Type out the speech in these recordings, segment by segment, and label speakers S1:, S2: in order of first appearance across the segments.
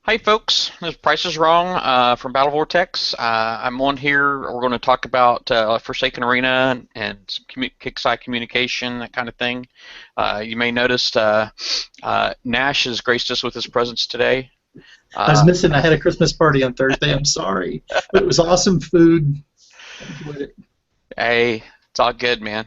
S1: Hi, folks. This Price is Wrong from Battle Vortex. I'm on here. We're going to talk about Forsaken Arena and some kickside communication, that kind of thing. You may notice Nash has graced us with his presence today.
S2: I was missing. I had a Christmas party on Thursday. I'm sorry, but it was awesome food. I enjoyed it.
S1: Hey, it's all good, man.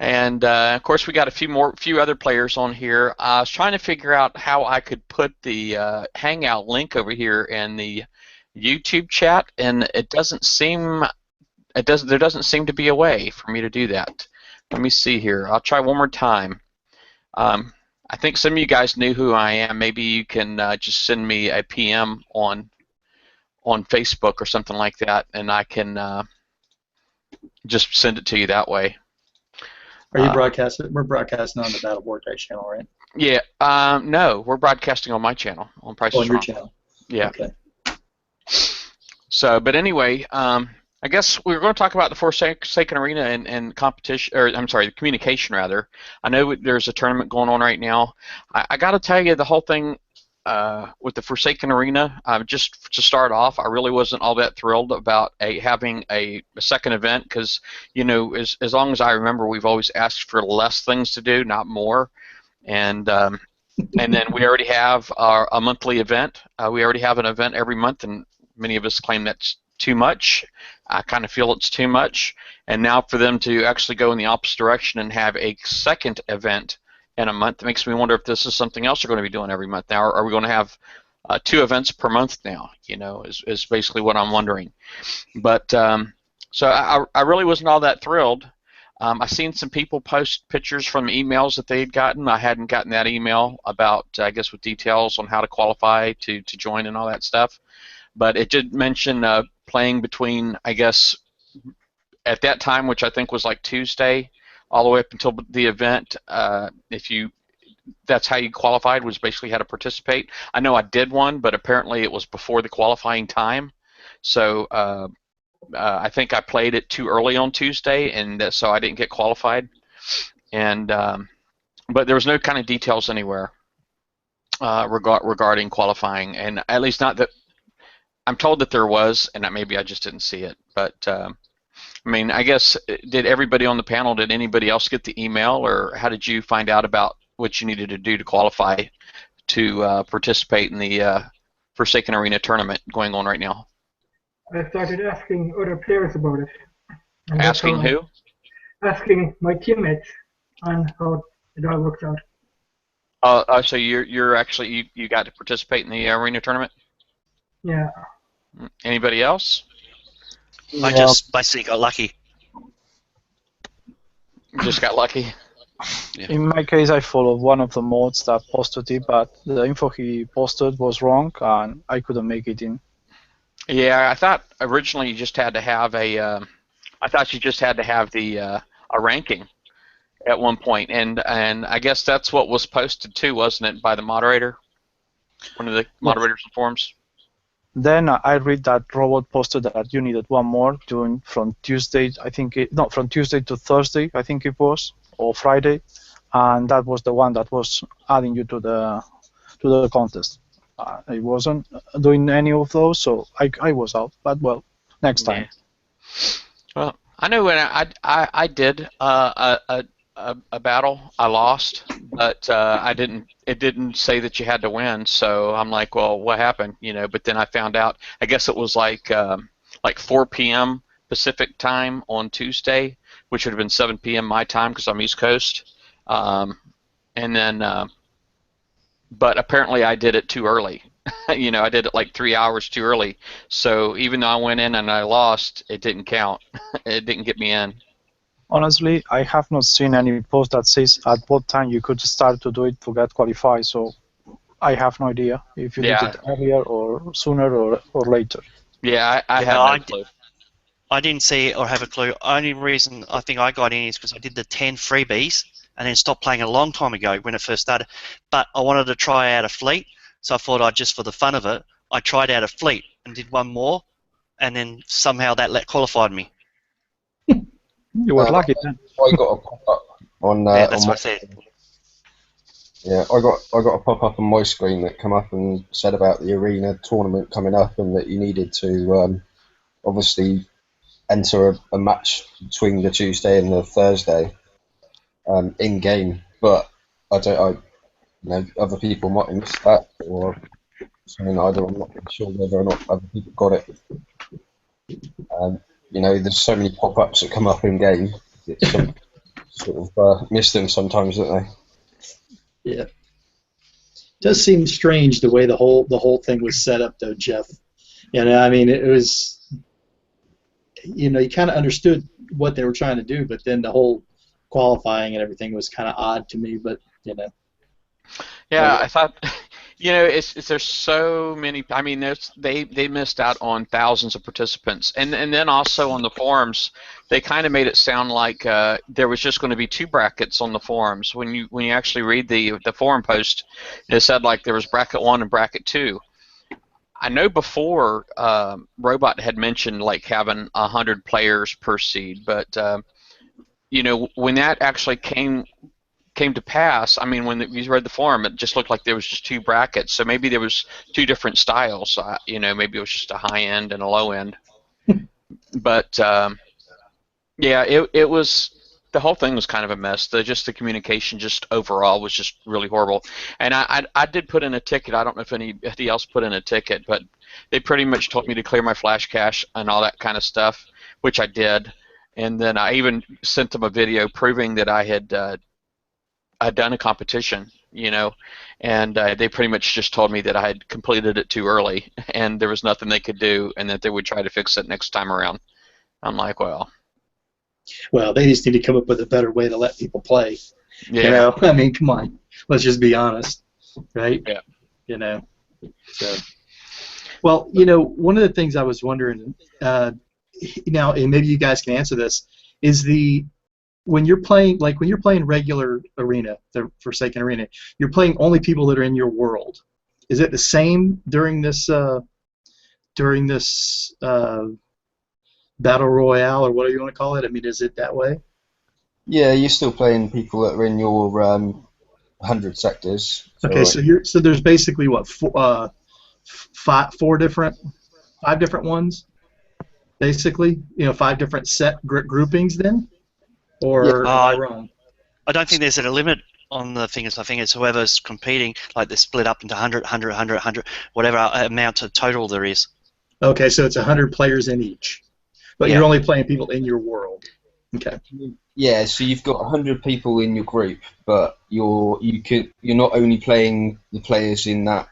S1: And of course, we got a few other players on here. I was trying to figure out how I could put the Hangout link over here in the YouTube chat, and it doesn't seem there doesn't seem to be a way for me to do that. Let me see here. I'll try one more time. I think some of you guys knew who I am. Maybe you can just send me a PM on Facebook or something like that, and I can just send it to you that way.
S2: Are you broadcasting? We're broadcasting on the Battle Vortex channel, right?
S1: Yeah. No, we're broadcasting on my channel, on Price is
S2: On your
S1: Wrong.
S2: channel.
S1: Yeah.
S2: Okay.
S1: So, but anyway, I guess we were going to talk about the Forsaken Arena and competition, or I'm sorry, the communication rather. I know there's a tournament going on right now. I got to tell you, the whole thing with the Forsaken Arena, just to start off, I really wasn't all that thrilled about having a second event because, you know, as long as I remember, we've always asked for less things to do, not more. And then we already have a monthly event. We already have an event every month, and many of us claim that's too much. I kind of feel it's too much. And now for them to actually go in the opposite direction and have a second event in a month, it makes me wonder if this is something else they're going to be doing every month now. Or are we going to have 2 events per month now? You know, is basically what I'm wondering. But so I really wasn't all that thrilled. I seen some people post pictures from emails that they had gotten. I hadn't gotten that email about, I guess, with details on how to qualify to join and all that stuff. But it did mention playing between, I guess, at that time, which I think was like Tuesday, all the way up until the event. That's how you qualified, was basically how to participate. I know I did one, but apparently it was before the qualifying time. So I think I played it too early on Tuesday, and so I didn't get qualified. And but there was no kind of details anywhere regarding qualifying, and at least not that I'm told that there was, and maybe I just didn't see it. But I mean, I guess, did everybody on the panel, did anybody else get the email, or how did you find out about what you needed to do to qualify to participate in the Forsaken Arena tournament going on right now?
S3: I started asking other players about it. And
S1: Asking who?
S3: Asking my teammates on how it all works out.
S1: So you're actually you got to participate in the arena tournament?
S3: Yeah.
S1: Anybody else?
S4: I just basically got lucky.
S1: Just got lucky.
S4: Yeah.
S5: In my case, I followed one of the mods that posted it, but the info he posted was wrong, and I couldn't make it in.
S1: Yeah, I thought originally you just had to have a. I thought you just had to have the a ranking at one point, and I guess that's what was posted too, wasn't it, by the moderator? One of the moderators on forums.
S5: Then I read that Robot posted that you needed one more from Tuesday. From Tuesday to Thursday, I think it was, or Friday, and that was the one that was adding you to the contest. I wasn't doing any of those, so I was out. But well, next time.
S1: Yeah. Well, I know when I did a battle, I lost, but I didn't. It didn't say that you had to win, so I'm like, well, what happened? You know. But then I found out. I guess it was like 4 p.m. Pacific time on Tuesday, which would have been 7 p.m. my time because I'm East Coast. And then, but apparently I did it too early. You know, I did it like 3 hours too early. So even though I went in and I lost, it didn't count. It didn't get me in.
S5: Honestly, I have not seen any post that says at what time you could start to do it to get qualified, so I have no idea if you did it earlier or sooner or later.
S1: Yeah, I had no clue.
S4: I didn't see it or have a clue. Only reason I think I got in is because I did the 10 freebies and then stopped playing a long time ago when it first started. But I wanted to try out a fleet, so I thought just for the fun of it, I tried out a fleet and did one more, and then somehow that qualified me.
S5: You were lucky then.
S6: I got a pop-up on.
S4: Yeah, that's what I said.
S6: Yeah, I got a pop up on my screen that come up and said about the arena tournament coming up, and that you needed to obviously enter a match between the Tuesday and the Thursday in game. But I don't, other people might have missed that or something. I'm not really sure whether or not other people got it. There's so many pop ups that come up in game. It's sort of miss them sometimes, don't they?
S2: Yeah. Does seem strange the way the whole thing was set up, though, Jeff. I mean, it was, you kind of understood what they were trying to do, but then the whole qualifying and everything was kind of odd to me. But
S1: Yeah, I thought, there's so many. I mean, they missed out on thousands of participants, and then also on the forums, they kind of made it sound like there was just going to be 2 brackets on the forums. When you actually read the forum post, it said like there was bracket 1 and bracket 2. I know before Robot had mentioned like having 100 players per seed, but when that actually came to pass, I mean, when you read the forum, it just looked like there was just 2 brackets. So maybe there was 2 different styles. Maybe it was just a high end and a low end. But yeah, it was. The whole thing was kind of a mess. The communication just overall was just really horrible. And I did put in a ticket. I don't know if anybody else put in a ticket, but they pretty much told me to clear my flash cache and all that kind of stuff, which I did. And then I even sent them a video proving that I had done a competition, and they pretty much just told me that I had completed it too early, and there was nothing they could do, and that they would try to fix it next time around. I'm like, well,
S2: they just need to come up with a better way to let people play.
S1: yeah.
S2: I mean, come on, let's just be honest, right?
S1: Yeah.
S2: So, well, one of the things I was wondering, now, and maybe you guys can answer this, is when you're playing regular arena, the Forsaken Arena, you're playing only people that are in your world. Is it the same during this battle royale, or whatever you want to call it? I mean, is it that way?
S6: Yeah, you're still playing people that are in your 100 sectors.
S2: Okay, so there's basically what, 5 different ones, basically. 5 different set groupings then, or am I wrong?
S4: I don't think there's a limit on the things. I think it's whoever's competing, like they're split up into 100, 100, 100, 100, whatever amount of total there is.
S2: Okay, so it's 100 players in each, but you're only playing people in your world. Okay.
S6: Yeah, so you've got 100 people in your group, but you're not only playing the players in that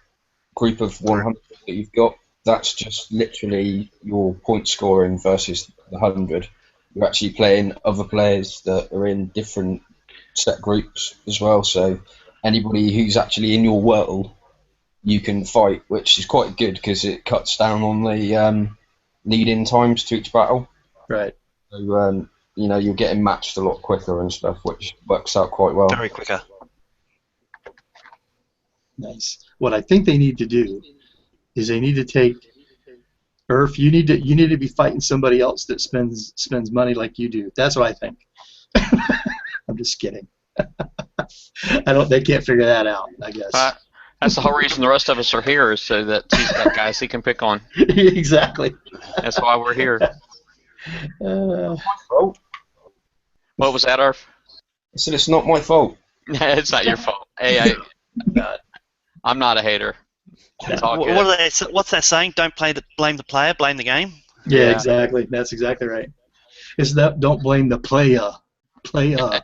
S6: group of 100 that you've got. That's just literally your point scoring versus the 100. You're actually playing other players that are in different set groups as well. So anybody who's actually in your world, you can fight, which is quite good because it cuts down on the lead-in times to each battle.
S2: Right.
S6: So you're getting matched a lot quicker and stuff, which works out quite well.
S4: Very quicker.
S2: Nice. What I think they need to do is they need to take, Irf, you need to be fighting somebody else that spends money like you do. That's what I think. I'm just kidding. They can't figure that out, I guess.
S1: That's the whole reason the rest of us are here, is so that he's got guys he can pick on.
S2: Exactly.
S1: That's why we're here.
S6: What
S1: was that, Irf?
S6: I said it's not my fault.
S1: It's not your fault. Hey, I'm not a hater. It's all good.
S4: What's that saying? Don't blame the player, blame the game.
S2: Yeah, exactly. That's exactly right. Don't blame the player. Player.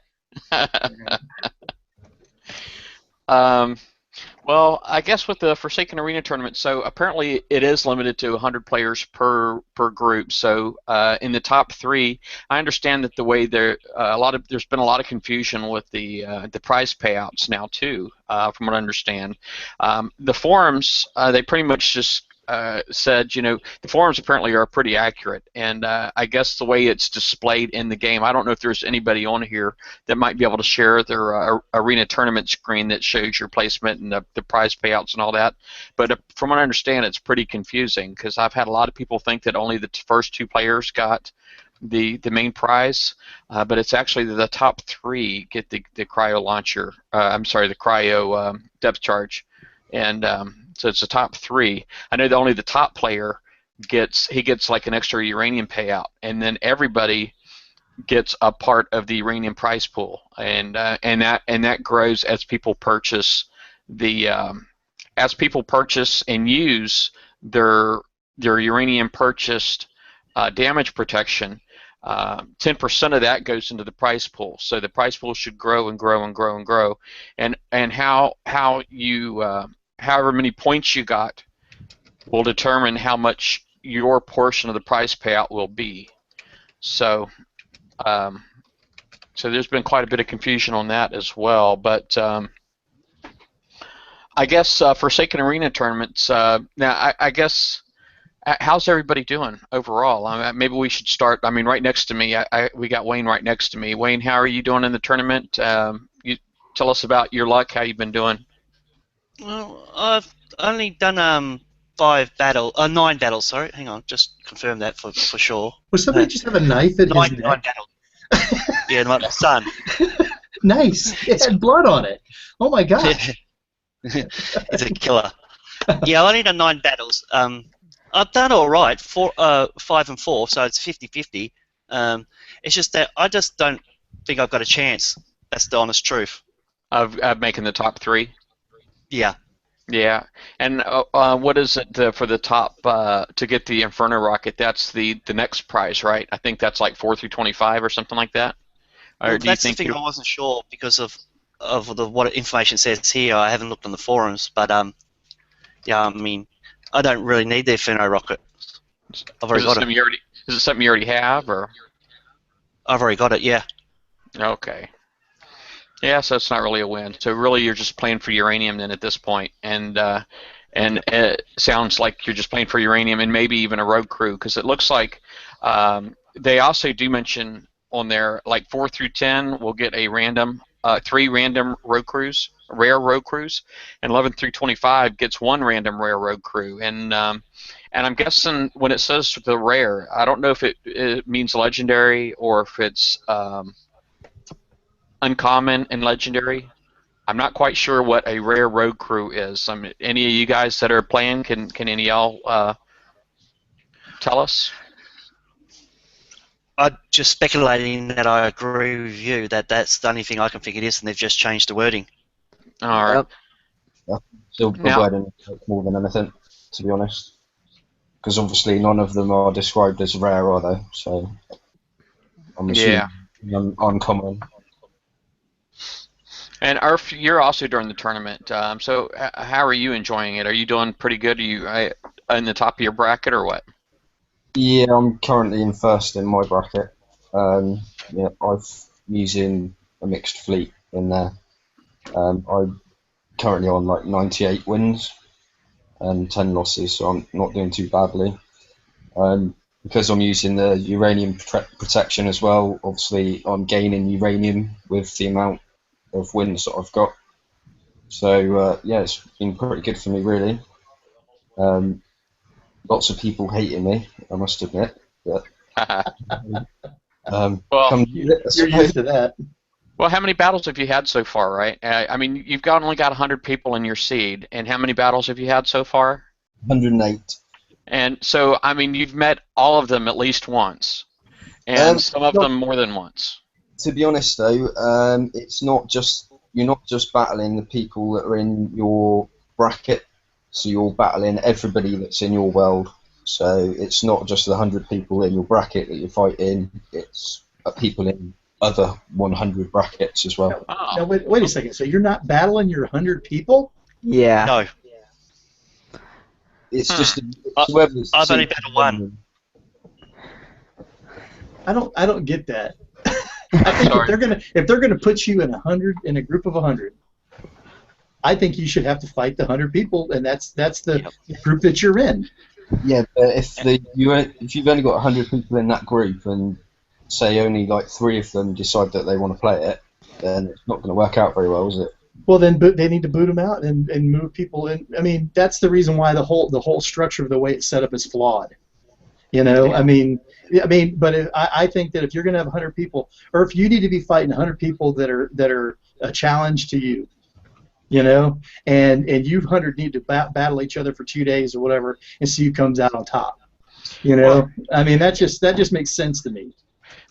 S1: Well, I guess with the Forsaken Arena tournament, so apparently it is limited to 100 players per group. So in the top 3, I understand that the way there's been a lot of confusion with the prize payouts now too, from what I understand. The forums, they pretty much just said, the forums apparently are pretty accurate, and I guess the way it's displayed in the game, I don't know if there's anybody on here that might be able to share their arena tournament screen that shows your placement and the prize payouts and all that, but from what I understand, it's pretty confusing, because I've had a lot of people think that only the first 2 players got the main prize, but it's actually the top 3 get the cryo launcher. I'm sorry, the cryo depth charge, and so it's the top 3. I know that only the top player gets like an extra uranium payout, and then everybody gets a part of the uranium prize pool, and that grows as people purchase and use their uranium purchased damage protection. 10% of that goes into the prize pool, so the prize pool should grow and grow and grow and grow, and how you however many points you got will determine how much your portion of the prize payout will be. So so there's been quite a bit of confusion on that as well, but I guess Forsaken Arena tournaments, now I guess, how's everybody doing overall? Maybe we should start, right next to me, we got Wayne right next to me. Wayne, how are you doing in the tournament? You tell us about your luck, how you've been doing.
S4: Well, I've only done 9 battles. Sorry, hang on, just confirm that for sure.
S2: Was somebody just have a knife in his
S4: 9
S2: neck?
S4: battles. Yeah, my son.
S2: Nice. It had blood on it. Oh my god.
S4: He's a killer. Yeah, I only done 9 battles. I've done all right, 5 and 4, so it's 50-50. It's just that I just don't think I've got a chance. That's the honest truth.
S1: Of making the top 3?
S4: Yeah.
S1: Yeah, and what is it for the top to get the Inferno rocket? That's the next prize, right? I think that's like 4 through 25 or something like that. Or
S4: Well,
S1: do you
S4: that's the
S1: think
S4: thing I wasn't sure because of what information says here. I haven't looked on the forums, but yeah, I don't really need the Inferno rocket. I've already got it.
S1: Is it something you already have, or?
S4: I've already got it. Yeah.
S1: Okay. Yeah, so it's not really a win. So really, you're just playing for uranium then at this point, and it sounds like you're just playing for uranium and maybe even a rogue crew, because it looks like they also do mention on there like 4 through 10 will get a random 3 random rogue crews, rare rogue crews, and 11 through 25 gets 1 random rare rogue crew, and I'm guessing when it says the rare, I don't know if it means legendary or if it's uncommon and legendary. I'm not quite sure what a rare rogue crew is. Any of you guys that are playing, can any of y'all tell us?
S4: I'm just speculating that I agree with you that that's the only thing I can think it is, and they've just changed the wording.
S1: All right.
S6: Still
S1: Now-
S6: providing more than anything, to be honest. Because obviously none of them are described as rare, are they? So I'm assuming uncommon.
S1: And Arf, you're also during the tournament. So how are you enjoying it? Are you doing pretty good? Are you in the top of your bracket or what?
S6: Yeah, I'm currently in first in my bracket. Yeah, I'm using a mixed fleet in there. I'm currently on like 98 wins and 10 losses, so I'm not doing too badly. Because I'm using the uranium protection as well, obviously I'm gaining uranium with the amount of wins that I've got. So yeah, it's been pretty good for me really. Lots of people hating me, I must admit. But,
S1: Well,
S2: You're used to that.
S1: Well, how many battles have you had so far, right? You've only got 100 people in your seed, and how many battles have you had so far?
S6: 108.
S1: And so, you've met all of them at least once, and some of them more than once.
S6: To be honest though, it's not just, you're not just battling the people that are in your bracket, so you're battling everybody that's in your world. So it's not just the 100 people in your bracket that you're fighting, it's people in other 100 brackets as well.
S2: Now wait a second. So you're not battling your 100 people?
S7: Yeah.
S4: No.
S6: It's just whoever's
S4: I've only battled one.
S2: I don't get that. I think if they're gonna put you in a group of 100, I think you should have to fight the 100 people, and that's the group that you're in.
S6: Yeah, but if you've only got 100 people in that group, and say only like 3 of them decide that they want to play it, then it's not going to work out very well, is it?
S2: Well, then they need to boot them out and move people in. That's the reason why the whole structure of the way it's set up is flawed. You know, I mean, but I think that if you're going to have 100 people, or if you need to be fighting 100 people that are a challenge to you, you know, and you 100 need to battle each other for 2 days or whatever, and see who comes out on top. You know,
S1: Well,
S2: I mean, that just makes sense to me.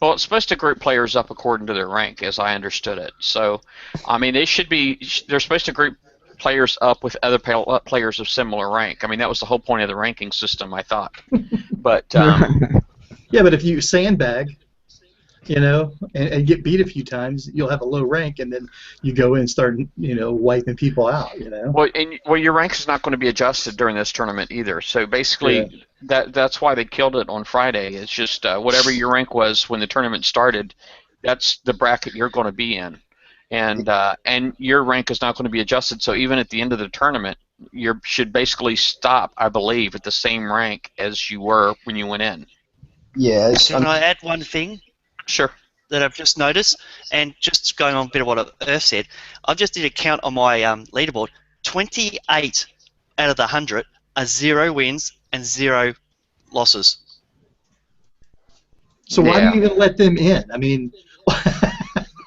S1: well, it's supposed to group players up according to their rank, as I understood it. So, I mean, they're supposed to group players up with other players of similar rank. I mean, that was the whole point of the ranking system, I thought. But
S2: Yeah, but if you sandbag, you know, and get beat a few times, you'll have a low rank, and then you go in and start, you know, wiping people out, you know.
S1: well, your rank is not going to be adjusted during this tournament either. So basically, that's why they killed it on Friday. It's just whatever your rank was when the tournament started, that's the bracket you're going to be in, and your rank is not going to be adjusted. So even at the end of the tournament, you should basically stop, I believe, at the same rank as you were when you went in.
S6: Yeah,
S4: Can I add one thing
S1: Sure.
S4: that I've just noticed? And just going on a bit of what Earth said, I've just did a count on my leaderboard. 28 out of the 100 are 0 wins and 0 losses.
S2: So why do
S1: Yeah.
S2: you even let them in? I mean,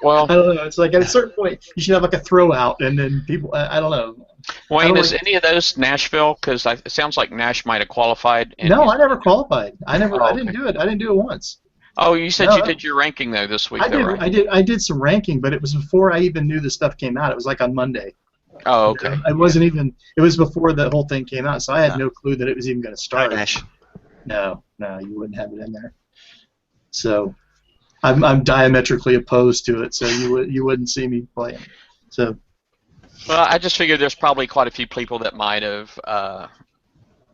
S1: Well,
S2: I don't know. It's like at a certain point, you should have like a throwout, and then people. I don't know.
S1: Wayne,
S2: I
S1: is
S2: don't
S1: any of those Nashville? Because it sounds like Nash might have qualified. And
S2: No, I never qualified. I
S1: Oh,
S2: didn't
S1: okay.
S2: do it. I didn't do it once.
S1: Oh, you said
S2: No,
S1: you did your ranking though this week,
S2: I
S1: though,
S2: did.
S1: right?
S2: I did some ranking, but it was before I even knew the stuff came out. It was like on Monday.
S1: Oh,
S2: You
S1: okay.
S2: know? It wasn't even. It was before the whole thing came out, so I had
S4: No.
S2: no clue that it was even going to
S4: No,
S2: start.
S4: Nash.
S2: No, you wouldn't have it in there. So I'm diametrically opposed to it. So you wouldn't see me playing. So
S1: Well, I just figured there's probably quite a few people that might have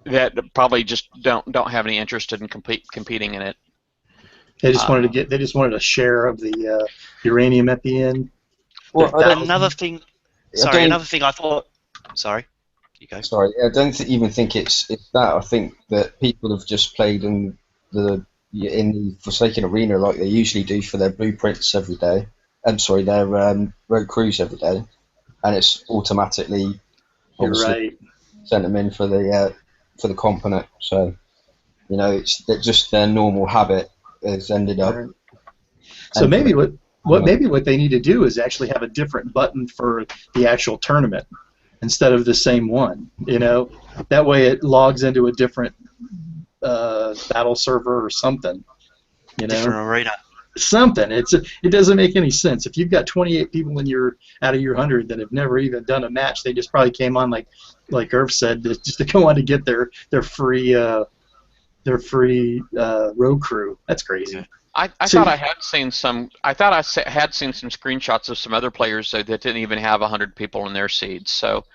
S1: that probably just don't have any interest in competing in it.
S2: they just wanted to get. They just wanted a share of the uranium at the end.
S6: well,
S2: Their
S6: I
S2: thousand.
S4: Another thing.
S6: I
S4: Sorry,
S6: don't-
S4: another thing I thought. Sorry, you go.
S6: Sorry, I don't even think it's that. I think that people have just played in the Forsaken Arena like they usually do for their blueprints every day. I'm sorry, their road crews every day, and it's automatically
S2: You're
S6: obviously
S2: right.
S6: sent them in for the component. So you know, it's just their normal habit has ended up.
S2: Right. So maybe what they need to do is actually have a different button for the actual tournament instead of the same one. You know, that way it logs into a different battle server or something. You know,
S4: Different arena.
S2: something. It doesn't make any sense. If you've got 28 people out of your 100 that have never even done a match, they just probably came on like Irv said, just to go on to get their free road crew. That's crazy.
S1: I thought I had seen some. I thought I had seen some screenshots of some other players that didn't even have 100 people in their seeds. So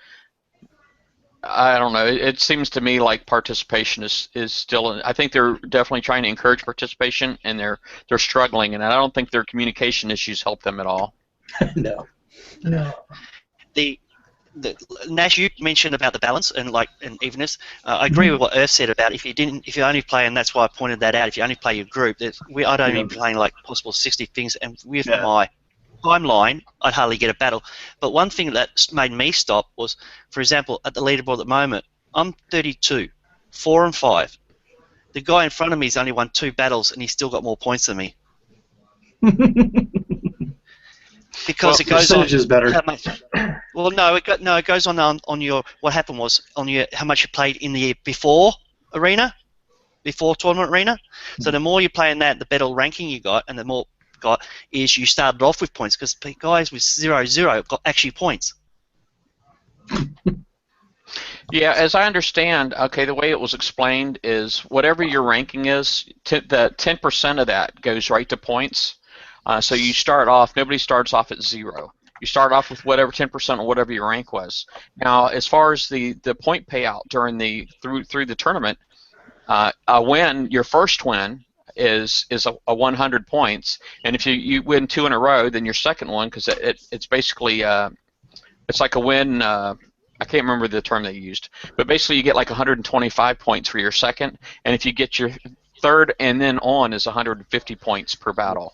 S1: I don't know. It seems to me like participation is still. I think they're definitely trying to encourage participation, and they're struggling, and I don't think their communication issues help them at all.
S2: No.
S3: No.
S4: The Nash, you mentioned about the balance and evenness. I agree with what Earth said about if you only play, and that's why I pointed that out. If you only play your group, I'd only be playing like possible 60 things, and with my timeline, I'd hardly get a battle. But one thing that made me stop was, for example, at the leaderboard at the moment, I'm 32, 4 and 5. The guy in front of me has only won 2 battles, and he's still got more points than me. Because it goes on
S2: percentage is better.
S4: how much. Well, no, it goes on your. What happened was on your how much you played in the year before tournament arena. So the more you play in that, the better ranking you got, and the more you got is you started off with points because guys with 0-0 got actually points.
S1: Yeah, as I understand, okay, the way it was explained is whatever your ranking is, the 10% of that goes right to points. So you start off. Nobody starts off at 0. You start off with whatever 10% or whatever your rank was. Now, as far as the point payout during through the tournament, a win, your first win is a 100 points, and if you win 2 in a row, then your second one, because it's basically it's like a win. I can't remember the term they used, but basically you get like 125 points for your second, and if you get your third and then on is 150 points per battle.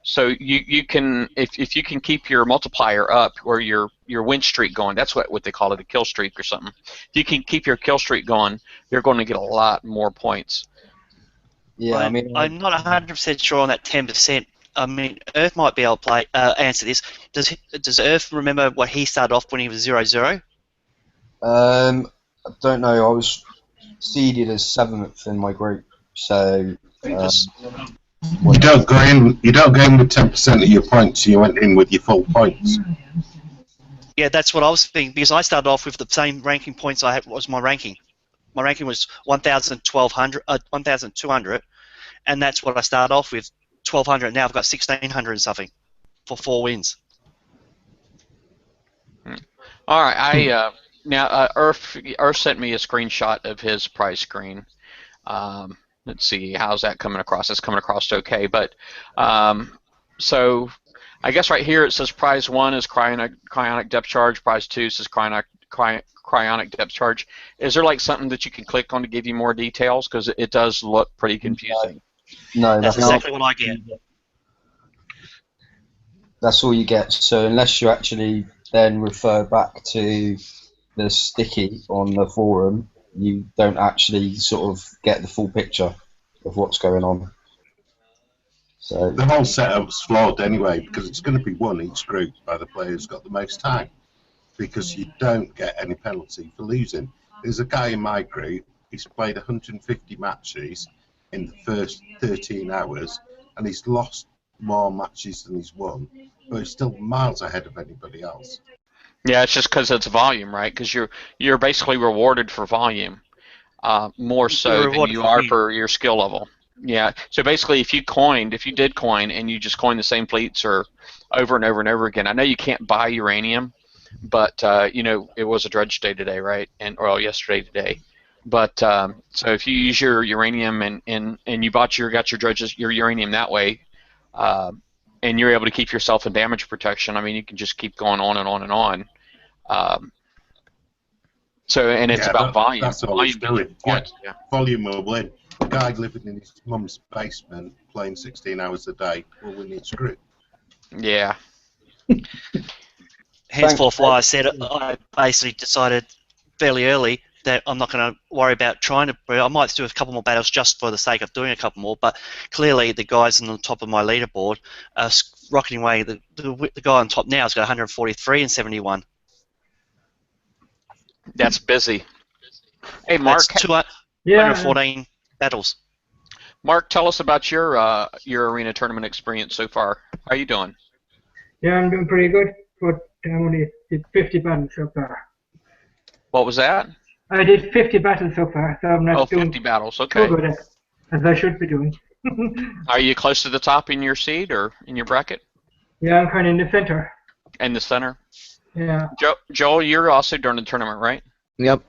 S1: So you can if you can keep your multiplier up or your win streak going, that's what they call it, a kill streak or something. If you can keep your kill streak going, you're going to get a lot more points.
S6: Yeah, I mean,
S4: I'm not 100% sure on that 10%. I mean, Earth might be able to answer this. Does Earth remember what he started off when he was 0-0?
S6: I don't know. I was seeded as 7th in my group, so
S4: Because
S7: You don't go in. You don't go in with 10% of your points. You went in with your full points.
S4: yeah, that's what I was thinking. Because I started off with the same ranking points I had was my ranking. My ranking was 1,200, and that's what I started off with, 1,200. Now I've got 1,600 and something for 4 wins.
S1: All right, now Earth sent me a screenshot of his prize screen. Let's see, how's that coming across? It's coming across okay, but so I guess right here it says prize 1 is cryonic depth charge, prize 2 says cryonic depth charge. Is there like something that you can click on to give you more details? Because it does look pretty confusing.
S6: no,
S4: That's exactly what I get.
S6: That's all you get. So unless you actually then refer back to the sticky on the forum, you don't actually sort of get the full picture of what's going on. So
S7: The whole setup's flawed anyway, because it's going to be won each group by the player who's got the most time, because you don't get any penalty for losing. There's a guy in my group, he's played 150 matches in the first 13 hours, and he's lost more matches than he's won, but he's still miles ahead of anybody else.
S1: Yeah, it's just because it's volume, right? Because you're basically rewarded for volume, more so than
S4: rewarded
S1: you
S4: for
S1: are
S4: win.
S1: for your skill level. Yeah. So basically, if you did coin, and you just coin the same fleets or over and over and over again, I know you can't buy uranium, but you know it was a dredge day today, right? Yesterday today. But so if you use your uranium and you got your dredges, your uranium that way, and you're able to keep yourself in damage protection, I mean, you can just keep going on and on and on. And it's about volume.
S7: That's all he's doing.
S1: Points, yeah.
S7: Volume will win. A guy living in his mum's basement playing 16 hours a day will win each group.
S1: Yeah.
S4: Henceforth, why I said I basically decided fairly early that I'm not going to worry about trying to. I might do a couple more battles just for the sake of doing a couple more, but clearly the guys on the top of my leaderboard are rocketing away. The guy on top now has got 143 and 71.
S1: That's busy. Hey, Mark.
S4: That's 214 battles.
S1: Mark, tell us about your arena tournament experience so far. How are you doing?
S3: Yeah, I'm doing pretty good, but I only did 50 battles so far.
S1: What was that?
S3: I did 50 battles so far, so I'm not doing
S1: 50 battles. Okay.
S3: too good as I should be doing.
S1: Are you close to the top in your seed or in your bracket?
S3: Yeah, I'm kind of in the center.
S1: In the center?
S3: Yeah.
S1: Joel, you're also during the tournament, right?
S8: Yep.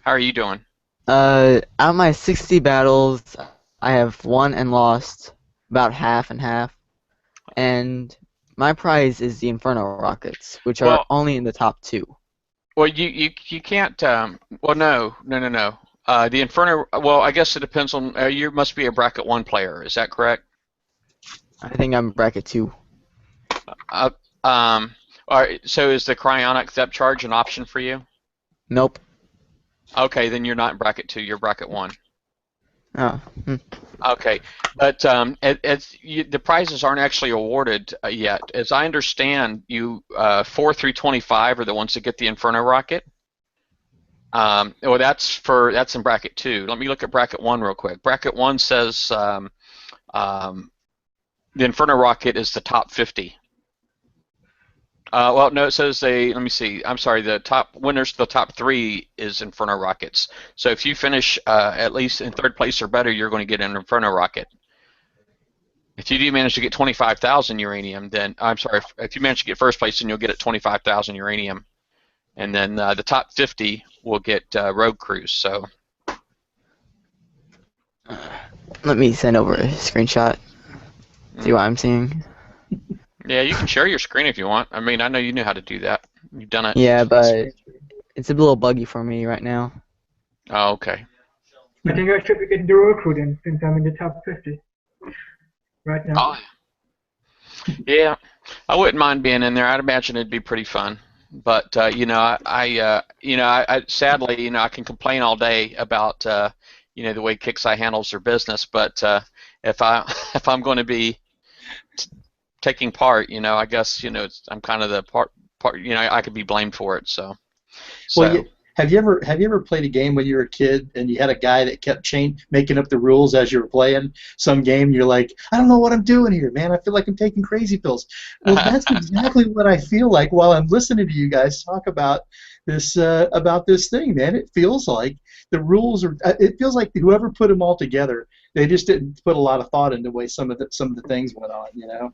S1: How are you doing?
S8: Out of my 60 battles, I have won and lost about half and half. And my prize is the Inferno rockets, which are only in the top 2.
S1: Well, you can't. Well, no. The Inferno. Well, I guess it depends on. You must be a bracket 1 player. Is that correct?
S8: I think I'm bracket 2.
S1: All right. So is the cryonic depth charge an option for you?
S8: Nope.
S1: Okay, then you're not in bracket 2. You're bracket 1.
S8: Oh.
S1: Okay, but the prizes aren't actually awarded yet. As I understand, 4 through 25 are the ones that get the Inferno rocket. Well, that's in bracket 2. Let me look at bracket 1 real quick. Bracket 1 says the Inferno rocket is the top 50. Well, no, it says let me see. I'm sorry. The top winners, the top 3 is Inferno rockets. So if you finish at least in 3rd place or better, you're going to get an Inferno rocket. If you do manage to get 25,000 uranium, then I'm sorry. If you manage to get 1st place, then you'll get it 25,000 uranium, and then the top 50 will get Rogue Cruise. So
S8: Let me send over a screenshot. See what I'm seeing.
S1: yeah, you can share your screen if you want. I mean, I know you know how to do that. You've done it.
S8: Yeah, but it's a little buggy for me right now.
S1: Oh, okay.
S3: I think I should be getting the road crew then, since I'm in the top 50 right now.
S1: Oh, yeah, I wouldn't mind being in there. I'd imagine it'd be pretty fun. But you know, I sadly, you know, I can complain all day about you know, the way Kixeye handles their business. But if I'm going to be taking part, you know, I guess, you know, I'm kind of the part. You know, I could be blamed for it. So.
S2: Well, have you ever played a game when you were a kid and you had a guy that kept making up the rules as you were playing some game? And you're like, I don't know what I'm doing here, man. I feel like I'm taking crazy pills. Well, that's exactly what I feel like while I'm listening to you guys talk about this thing, man. It feels like the rules are. It feels like whoever put them all together, they just didn't put a lot of thought into the way some of the things went on. You know.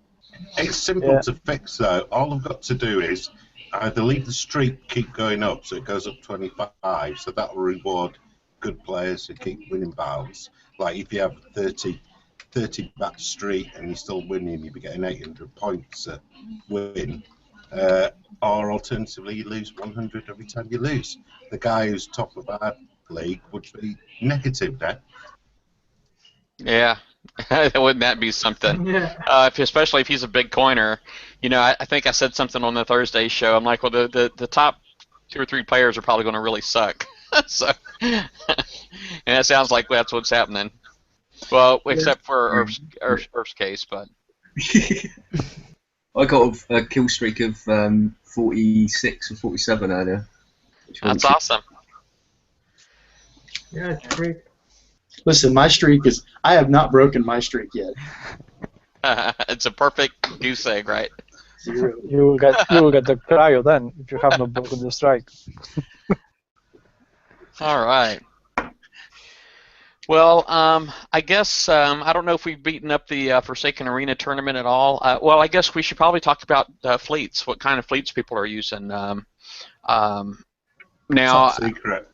S7: It's simple to fix, though. All I've got to do is either leave the streak keep going up, so it goes up 25, so that will reward good players who keep winning battles. Like if you have 30 back streak and you're still winning, you'll be getting 800 points a win. Or alternatively, you lose 100 every time you lose. The guy who's top of our league would be negative then.
S1: Yeah. Wouldn't that be something?
S3: Yeah.
S1: Especially if he's a big coiner. You know, I think I said something on the Thursday show. I'm like, well, the top 2 or 3 players are probably going to really suck. So, and it sounds like that's what's happening. Well, except for Earth's case, but.
S6: I got a kill streak of 46 or 47 earlier.
S1: That's awesome.
S3: Yeah, it's great.
S2: Listen, my streak is. I have not broken my streak yet.
S1: It's a perfect goose egg, right?
S2: 0.
S5: You will get the cryo then if you have not broken the strike.
S1: All right. Well, I guess I don't know if we've beaten up the Forsaken Arena tournament at all. Well, I guess we should probably talk about fleets. What kind of fleets people are using now?
S7: Top secret.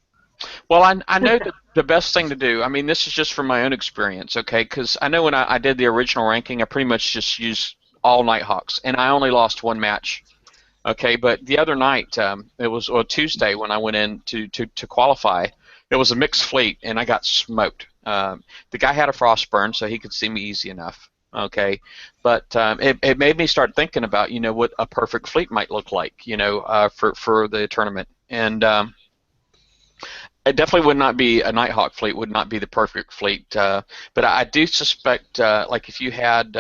S1: Well, I know that the best thing to do, I mean, this is just from my own experience, okay, because I know when I did the original ranking, I pretty much just used all Nighthawks, and I only lost 1 match, okay, but the other night, it was Tuesday when I went in to qualify, it was a mixed fleet, and I got smoked. The guy had a Frostburn, so he could see me easy enough, okay, but it made me start thinking about, you know, what a perfect fleet might look like, you know, for the tournament, and it definitely would not be a Nighthawk fleet. Would not be the perfect fleet. But I do suspect, like if you had,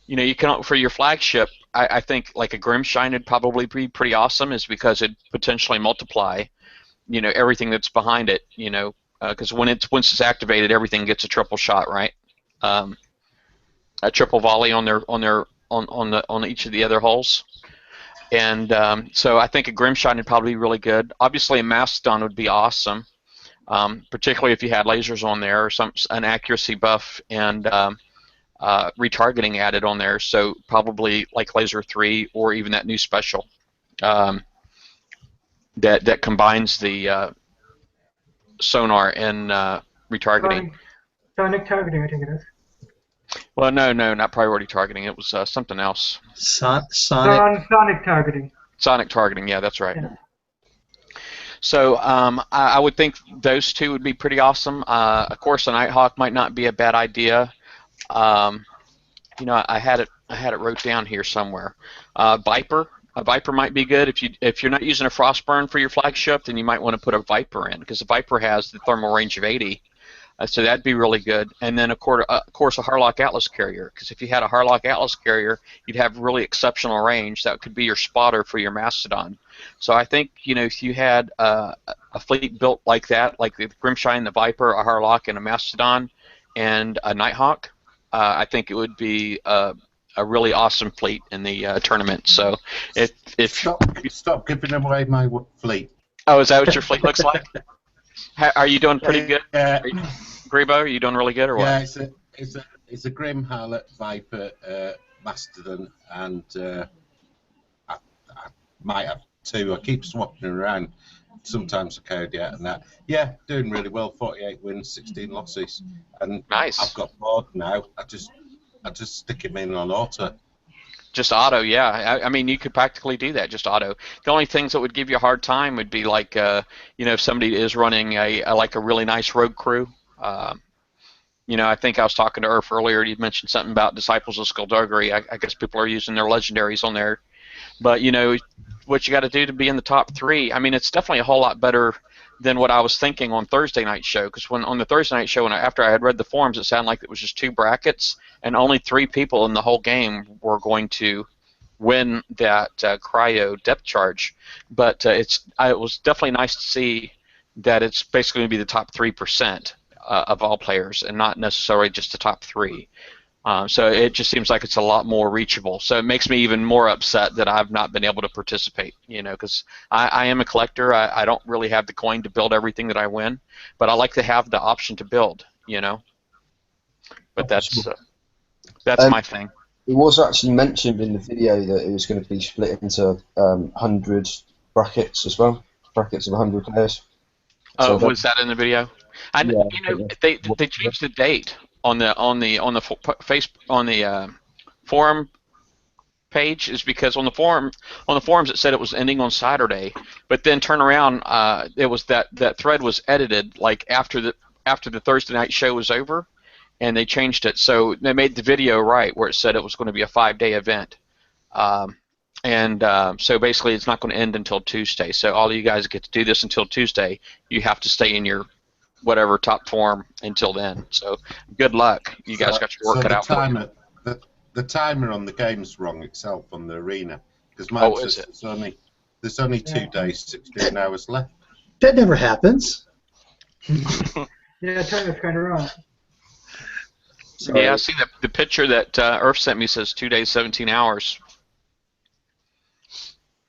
S1: you know, you can for your flagship. I think like a Grimshine would probably be pretty awesome, is because it potentially multiply, you know, everything that's behind it. You know, because once it's activated, everything gets a triple shot, right? A triple volley on each of the other hulls. And so I think a Grimshine would probably be really good. Obviously, a Mastodon would be awesome, particularly if you had lasers on there or an accuracy buff and retargeting added on there. So probably like Laser 3 or even that new special that combines the sonar and retargeting.
S3: Sonic targeting, I think it is.
S1: Well, no, not priority targeting. It was something else.
S2: Sonic
S3: targeting.
S1: Sonic targeting, yeah, that's right.
S3: Yeah.
S1: So I would think those two would be pretty awesome. Of course, a Nighthawk might not be a bad idea. You know, I had it wrote down here somewhere. Viper. A Viper might be good if you're not using a Frostburn for your flagship, then you might want to put a Viper in, because the Viper has the thermal range of 80. So that'd be really good. And then, of course, a Harlock Atlas carrier, because if you had a Harlock Atlas carrier, you'd have really exceptional range. That could be your spotter for your Mastodon. So I think, you know, if you had a fleet built like that, like the Grimshine, the Viper, a Harlock, and a Mastodon, and a Nighthawk, I think it would be a really awesome fleet in the tournament. So if
S7: Stop giving away my fleet.
S1: Oh, is that what your fleet looks like? Are you doing pretty good?
S7: Yeah.
S1: Grebo, are you doing really good, or what?
S7: Yeah, it's a Grim, Harlot, Viper, Mastodon, and I might have 2. I keep swapping around. Sometimes a Kodiak and that. Yeah, doing really well. 48 wins, 16 losses, and
S1: nice.
S7: I've got bored now. I just stick him in on auto.
S1: Just auto, yeah. I mean, you could practically do that, just auto. The only things that would give you a hard time would be like, you know, if somebody is running a really nice rogue crew. You know, I think I was talking to Earth earlier. You mentioned something about Disciples of Skullduggery. I guess people are using their legendaries on there. But what you got to do to be in the top 3. I mean, it's definitely a whole lot better than what I was thinking on Thursday night show. Because on the Thursday night show, after I had read the forums, it sounded like it was just 2 brackets, and only 3 people in the whole game were going to win that cryo depth charge. But it was definitely nice to see that it's basically going to be the top 3% of all players, and not necessarily just the top 3. So it just seems like it's a lot more reachable. So it makes me even more upset that I've not been able to participate, because I am a collector. I don't really have the coin to build everything that I win, but I like to have the option to build, But that's my thing.
S6: It was actually mentioned in the video that it was going to be split into 100 brackets as well, brackets of 100 players. So
S1: was that in the video? They changed the date on the forum page, is because on the forums it said it was ending on Saturday, but then turn around, it was that thread was edited like after the Thursday night show was over, and they changed it, so they made the video right where it said it was going to be a 5-day event. So basically it's not going to end until Tuesday. So all of you guys get to do this until Tuesday. You have to stay in your whatever top form until then. So good luck. You guys got your work cut out for you.
S7: The timer on the game's wrong itself on the arena, because mine says there's only 2 days, 16 hours left.
S2: That never happens.
S3: Yeah, timer's kind of wrong.
S1: Sorry. Yeah, I see the picture that Earth sent me says 2 days, 17 hours,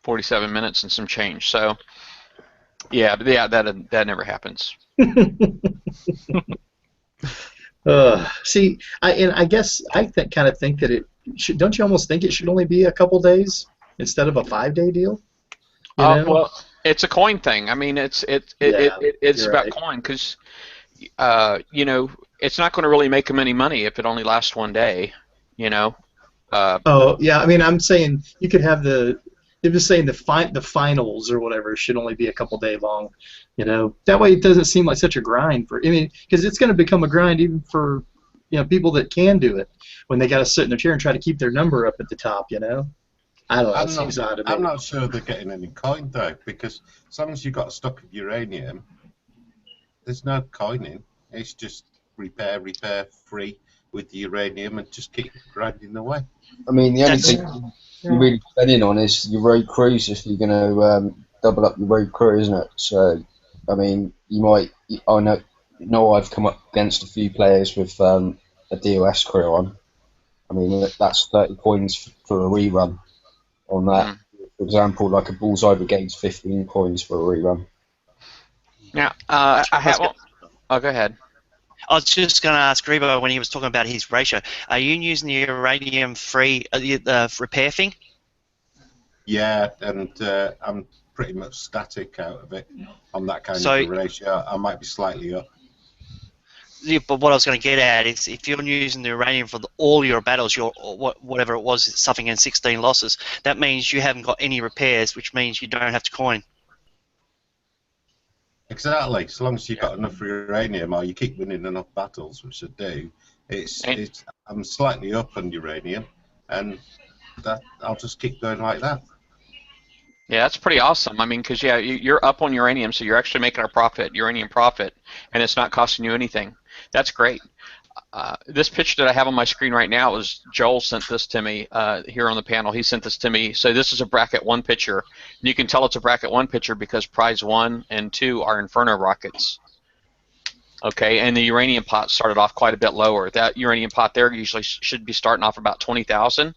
S1: 47 minutes and some change. So, yeah, that never happens.
S2: See, I guess I kind of think that it should. Don't you almost think it should only be a couple days instead of a 5-day deal?
S1: Well, it's a coin thing. I mean, it's about
S2: right.
S1: coin, because it's not going to really make them any money if it only lasts 1 day.
S2: Oh yeah, I mean, I'm saying you could have They're just saying the finals or whatever should only be a couple day long, That way it doesn't seem like such a grind because it's going to become a grind even for people that can do it when they got to sit in their chair and try to keep their number up at the top, I don't know. That seems odd to me.
S7: I'm not sure they're getting any coin though, because as long as you've got a stock of uranium, there's no coining. It's just repair free with the uranium and just keep grinding away.
S6: I mean, the only thing you're really depending on is your road crews if you're going to double up your road crew, isn't it? So, I mean, you might. I know I've come up against a few players with a DOS crew on. I mean, that's 30 coins for a rerun on that. For example, like a Bullseye Brigade's 15 coins for a rerun.
S1: Yeah, I have. Oh, go ahead.
S4: I was just going to ask Rebo when he was talking about his ratio. Are you using the uranium-free repair thing?
S7: Yeah, and I'm pretty much static out of it on that kind of ratio. I might be slightly up.
S4: Yeah, but what I was going to get at is if you're using the uranium for all your battles, whatever it was, suffering in 16 losses, that means you haven't got any repairs, which means you don't have to coin.
S7: Exactly. So long as you've got enough uranium, or you keep winning enough battles, which I do, I'm slightly up on uranium, and I'll just keep going like that.
S1: Yeah, that's pretty awesome. I mean, because you're up on uranium, so you're actually making a uranium profit, and it's not costing you anything. That's great. This picture that I have on my screen right now is Joel sent this to me here on the panel. He sent this to me. So this is a bracket 1 picture. And you can tell it's a bracket 1 picture because prize 1 and 2 are Inferno rockets. Okay, and the uranium pot started off quite a bit lower. That uranium pot there usually should be starting off about 20,000,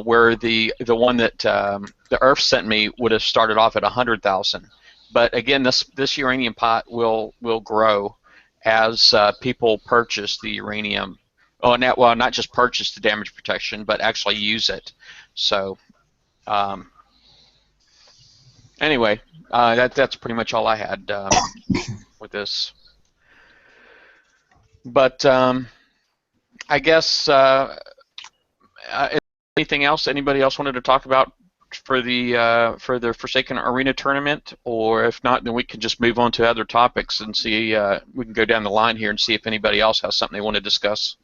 S1: where the one that the Earth sent me would have started off at 100,000. But again, this uranium pot will grow as people purchase the uranium. Not just purchase the damage protection, but actually use it. So, anyway, that's pretty much all I had with this. But I guess anything else? Anybody else wanted to talk about for the Forsaken Arena tournament, or if not, then we can just move on to other topics and see. We can go down the line here and see if anybody else has something they want to discuss.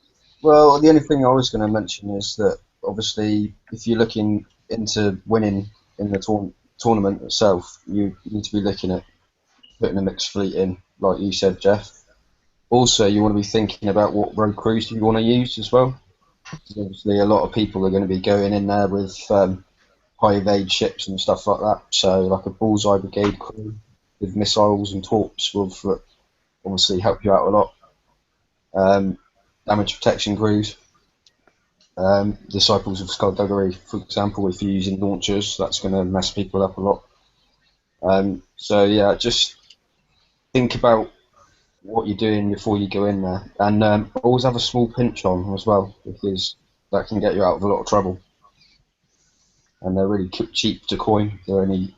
S6: Well, the only thing I was going to mention is that obviously, if you're looking into winning in the tournament itself, you need to be looking at putting a mixed fleet in, like you said, Jeff. Also, you want to be thinking about what road crews you want to use as well. Obviously, a lot of people are going to be going in there with high evade ships and stuff like that. So, like a bullseye brigade crew with missiles and torps will obviously help you out a lot. Damage protection crews, disciples of skullduggery, for example, if you're using launchers, that's going to mess people up a lot. So yeah, just think about what you're doing before you go in there, and always have a small pinch on as well, because that can get you out of a lot of trouble. And they're really cheap to coin. They're only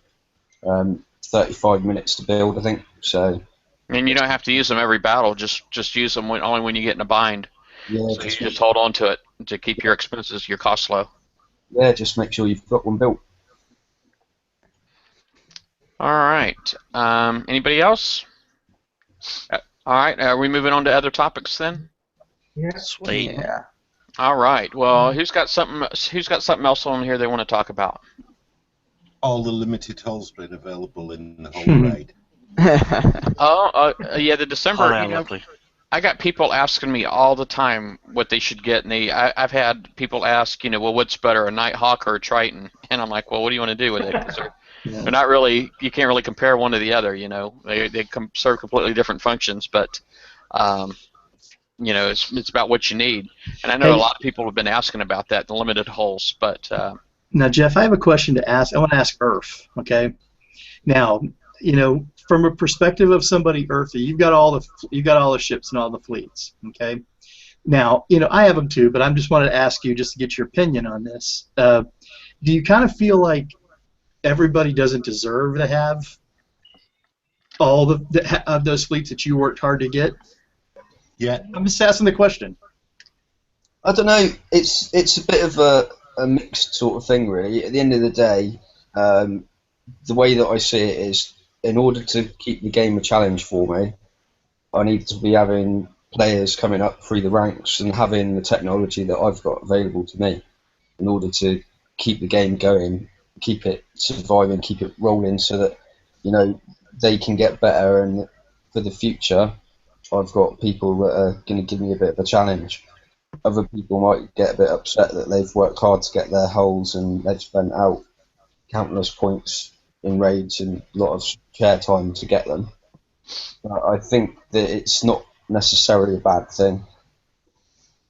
S6: 35 minutes to build, I think. So.
S1: I mean, you don't have to use them every battle. Just use them only when you get in a bind.
S6: Yeah,
S1: so you just hold on to it to keep your expenses, your costs low.
S6: Yeah, just make sure you've got one built.
S1: All right. Anybody else? All right. Are we moving on to other topics then?
S3: Yeah.
S4: Sweet.
S8: Yeah.
S1: All right. Well, who's got something else on here they want to talk about?
S7: All the limited hulls been available in the whole raid.
S1: Yeah, the December.
S4: Oh, lovely.
S1: I got people asking me all the time what they should get, and I've had people ask, well, what's better, a Nighthawk or a Triton? And I'm like, well, what do you want to do with it? 'Cause they're not really. You can't really compare one to the other. They serve completely different functions, but it's about what you need. And I know a lot of people have been asking about that, the limited hulls, but.
S2: Now, Jeff, I have a question to ask. I want to ask Earth. Okay. Now, from a perspective of somebody earthy, you've got all the ships and all the fleets. Okay. Now, I have them too, but I just wanted to ask you just to get your opinion on this. Do you kind of feel like everybody doesn't deserve to have all of those fleets that you worked hard to get?
S7: Yeah.
S2: I'm just asking the question.
S6: I don't know. It's a bit of a mixed sort of thing, really. At the end of the day, the way that I see it is, in order to keep the game a challenge for me, I need to be having players coming up through the ranks and having the technology that I've got available to me in order to keep the game going, keep it surviving, keep it rolling, so that they can get better. And for the future, I've got people that are going to give me a bit of a challenge. Other people might get a bit upset that they've worked hard to get their holes and they've spent out countless points in raids and a lot of chair time to get them. But I think that it's not necessarily a bad thing.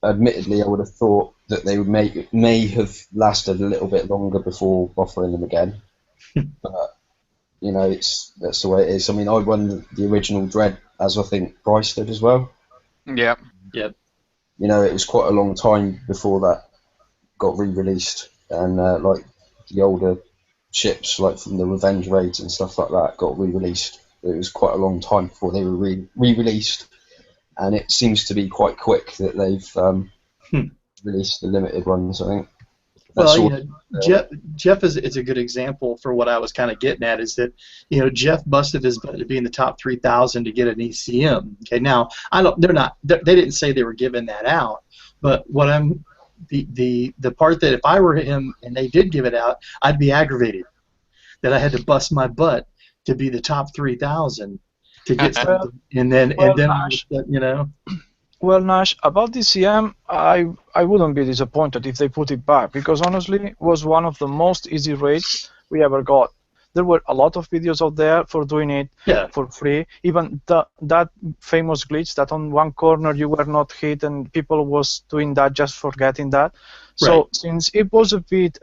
S6: Admittedly, I would have thought that they may have lasted a little bit longer before offering them again. But that's the way it is. I mean, I won the original Dread, as I think Bryce did as well.
S1: Yep.
S6: It was quite a long time before that got re-released, and like the older ships, like from the Revenge raids and stuff like that, got re-released. It was quite a long time before they were re-released, and it seems to be quite quick that they've released the limited ones, I think.
S2: Jeff is a good example for what I was kind of getting at, is that Jeff busted his butt to be in the top 3,000 to get an ECM. Okay, now they didn't say they were giving that out, but what the part that if I were him and they did give it out, I'd be aggravated that I had to bust my butt to be the top 3,000 to get something, and then
S5: Well, Nash, about DCM, I wouldn't be disappointed if they put it back, because honestly, it was one of the most easy raids we ever got. There were a lot of videos out there for doing it for free. Even that famous glitch that on one corner you were not hit and people was doing that just for getting that. So since it was a bit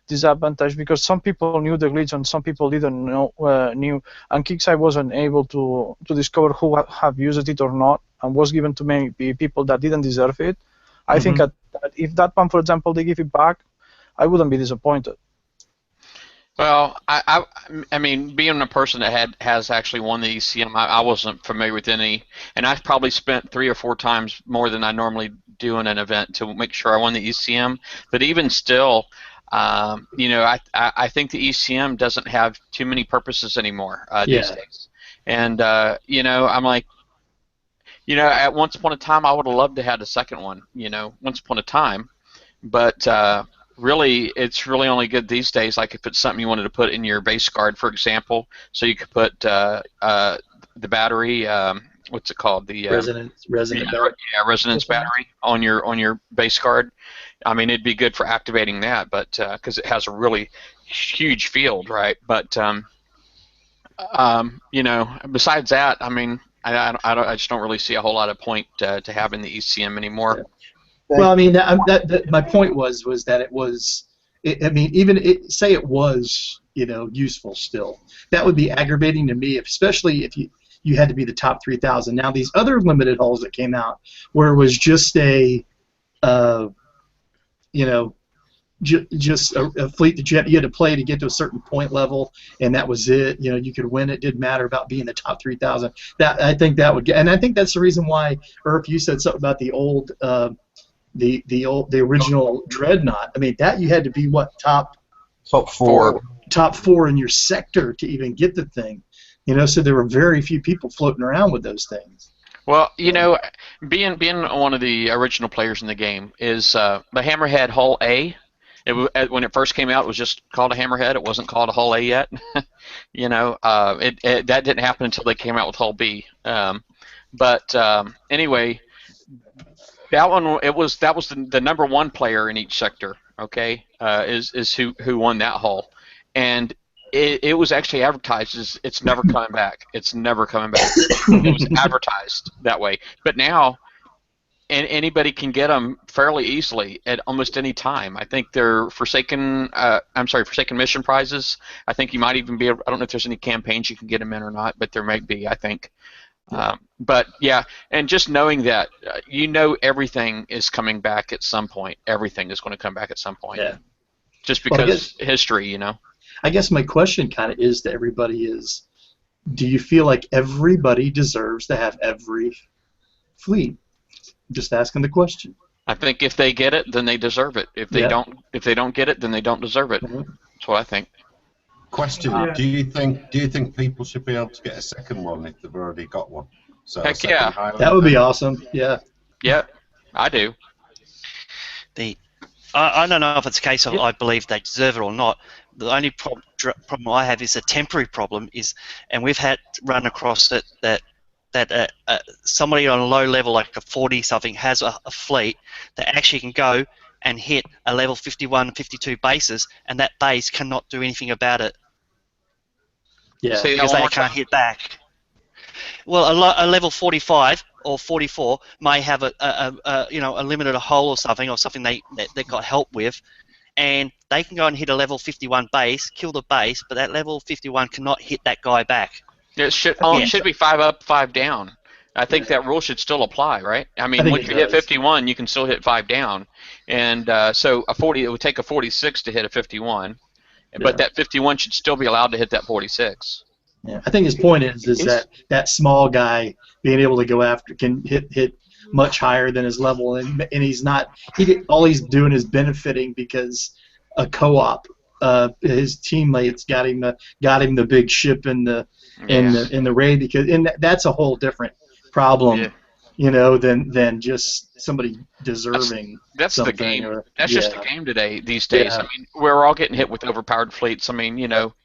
S5: disadvantage, because some people knew the glitch and some people didn't knew, and Kixeye wasn't able to discover who have used it or not, and was given to many people that didn't deserve it. I think that if that one, for example, they give it back, I wouldn't be disappointed.
S1: Well, I mean, being a person that has actually won the ECM, I wasn't familiar with any, and I've probably spent 3 or 4 times more than I normally do in an event to make sure I won the ECM. But even still, I think the ECM doesn't have too many purposes anymore these days. And I'm like, at once upon a time, I would have loved to have the second one. Once upon a time, but really, it's really only good these days. Like if it's something you wanted to put in your base guard, for example, so you could put the battery. What's it called? The
S2: Resonant belt.
S1: yeah, resonance battery on your base card. I mean, it'd be good for activating that, but because it has a really huge field, right? But you know, besides that, I mean, I just don't really see a whole lot of point to having the ECM anymore.
S2: Yeah. Well, I mean, that my point was that it was. I mean, even say it was, you know, useful still. That would be aggravating to me, especially if you had to be the top 3,000. Now these other limited hulls that came out, where it was just a, you know, just a fleet that you had to play to get to a certain point level, and that was it. You know, you could win. It didn't matter about being the top 3,000. That I think that would get, and I think that's the reason why. Irv, you said something about the old. The original Dreadnought. I mean, that you had to be what top
S6: four
S2: in your sector to even get the thing. You know, so there were very few people floating around with those things.
S1: Well, you know, being one of the original players in the game is the Hammerhead Hull A. When it first came out, it was just called a Hammerhead. It wasn't called a Hull A yet. You know, that didn't happen until they came out with Hull B. Anyway. That one, that was the number one player in each sector. Okay, is who won that hull, and it was actually advertised as it's never coming back. It's never coming back. It was advertised that way, but now, anybody can get them fairly easily at almost any time. I think they're Forsaken mission prizes. I think you might even be able, I don't know if there's any campaigns you can get them in or not, but there might be. I think. But yeah, and just knowing that, you know, everything is coming back at some point. Everything is going to come back at some point.
S2: Yeah.
S1: Just because history, you know.
S2: I guess my question kind of is to everybody is, do you feel like everybody deserves to have every fleet? Just asking the question.
S1: I think if they get it, then they deserve it. If they don't get it, then they don't deserve it.
S2: Mm-hmm.
S1: That's what I think.
S7: Question: Do you think people should be able to get a second one if they've already got one? So
S1: Heck yeah,
S2: that would be awesome. Yeah.
S1: Yeah, I do.
S4: I don't know if it's a case of I believe they deserve it or not. The only problem I have is a temporary problem and we've had run across it that somebody on a low level like a 40 something has a fleet that actually can go and hit a level 51, 52 bases, and that base cannot do anything about it.
S2: Yeah,
S4: because they can't hit back. Well, a level 45 or 44 may have a limited hull or something they got help with, and they can go and hit a level 51 base, kill the base, but that level 51 cannot hit that guy back.
S1: It should be 5 up, 5 down. I think that rule should still apply, right? I mean, once you hit 51, you can still hit 5 down, and so it would take a 46 to hit a 51, but that 51 should still be allowed to hit that 46.
S2: Yeah, I think his point is that small guy being able to go after can hit much higher than his level, and all he's doing is benefiting because a co-op, his teammates got him the big ship in the raid, because that's a whole different problem, you know, than just somebody deserving.
S1: That's the game. That's just the game these days. I mean, we're all getting hit with overpowered fleets. I mean, you know,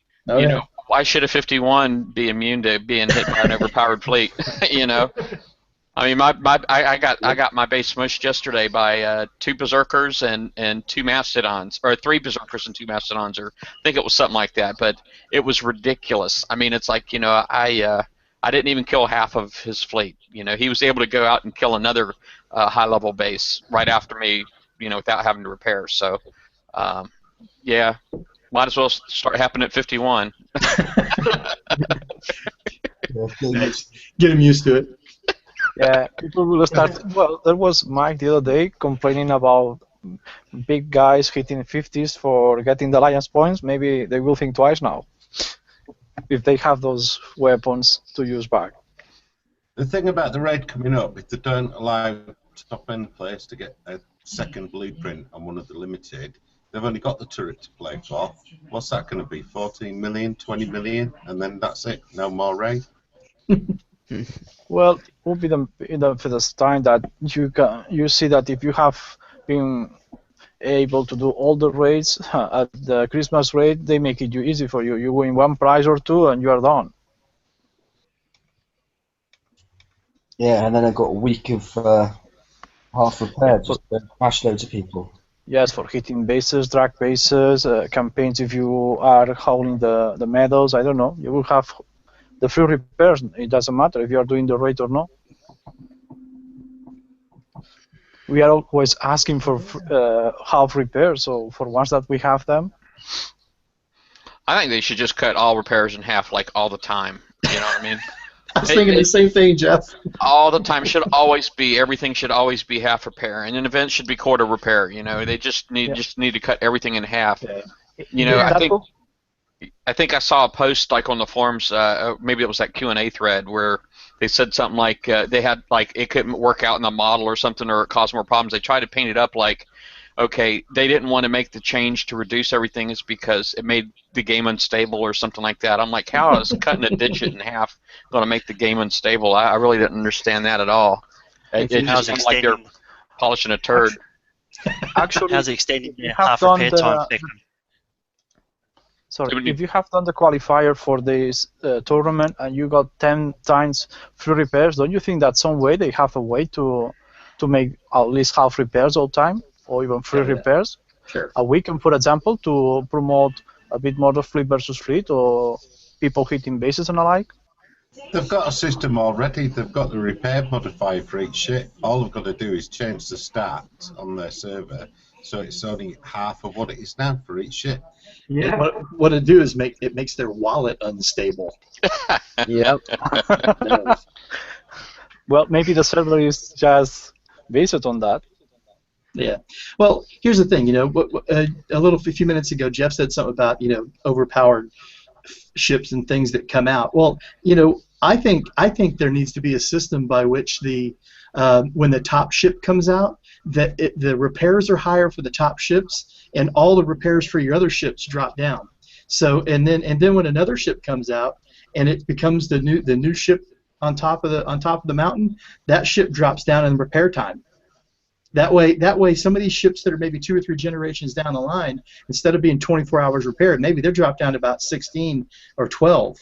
S1: why should a 51 be immune to being hit by an overpowered fleet? You know, I mean, I got my base smushed yesterday by 2 berserkers and 2 mastodons, or 3 berserkers and 2 mastodons, or I think it was something like that. But it was ridiculous. I mean, it's like, you know, I didn't even kill half of his fleet. You know, he was able to go out and kill another high-level base right after me, you know, without having to repair. So, yeah. Might as well start happening at 51.
S2: Get him used to it.
S5: Yeah, people will start. Well, there was Mike the other day complaining about big guys hitting 50s for getting the alliance points. Maybe they will think twice now if they have those weapons to use back.
S7: The thing about the raid coming up, if they don't allow top-end players to get a second blueprint on one of the limited, they've only got the turret to play for. What's that going to be? 14 million, 20 million, and then that's it. No more raid.
S5: Well, it will be the first time that you see that if you have been able to do all the raids at the Christmas raid. They make it easy for you. You win one prize or two, and you are done.
S6: Yeah, and then I've got a week of half repair, just to crash loads of people.
S5: Yes, for hitting bases, drag bases, campaigns if you are hauling the medals, I don't know. You will have the free repairs. It doesn't matter if you are doing the raid or not. We are always asking for half repairs, so for once that we have them.
S1: I think they should just cut all repairs in half, like all the time. You know what I mean?
S2: I was thinking the same thing, Jeff.
S1: All the time should always be, everything should always be half repair, and an event should be quarter repair. You know, they just need to cut everything in half.
S2: Yeah.
S1: You know, I think I saw a post like on the forums, maybe it was that Q&A thread where they said something like they had like it couldn't work out in the model or something, or it caused more problems. They tried to paint it up like, okay, they didn't want to make the change to reduce everything is because it made the game unstable or something like that. I'm like, how is cutting a digit in half going to make the game unstable? I really didn't understand that at all. It just sounds like they're polishing a turd.
S5: Actually,
S4: how's it extending their half repair time?
S5: Sorry, if you have done the qualifier for this tournament and you got 10 times free repairs, don't you think that some way they have a way to make at least half repairs all time, or even free repairs?
S2: Sure.
S5: A weekend, for example, to promote a bit more of fleet versus fleet, or people hitting bases and the like?
S7: They've got a system already. They've got the repair modifier for each ship. All they've got to do is change the stats on their server, so it's only half of what it is now for each ship.
S3: Yeah.
S2: What it do is it makes their wallet unstable.
S8: Yep.
S5: Well, maybe the server is just based on that.
S2: Yeah. Well, here's the thing. You know, a few minutes ago, Jeff said something about overpowered ships and things that come out. Well, you know, I think there needs to be a system by which when the top ship comes out, that the repairs are higher for the top ships, and all the repairs for your other ships drop down. So and then when another ship comes out and it becomes the new ship on top of the mountain, that ship drops down in repair time. That way, some of these ships that are maybe 2 or 3 generations down the line, instead of being 24 hours repaired, maybe they're dropped down to about 16 or 12.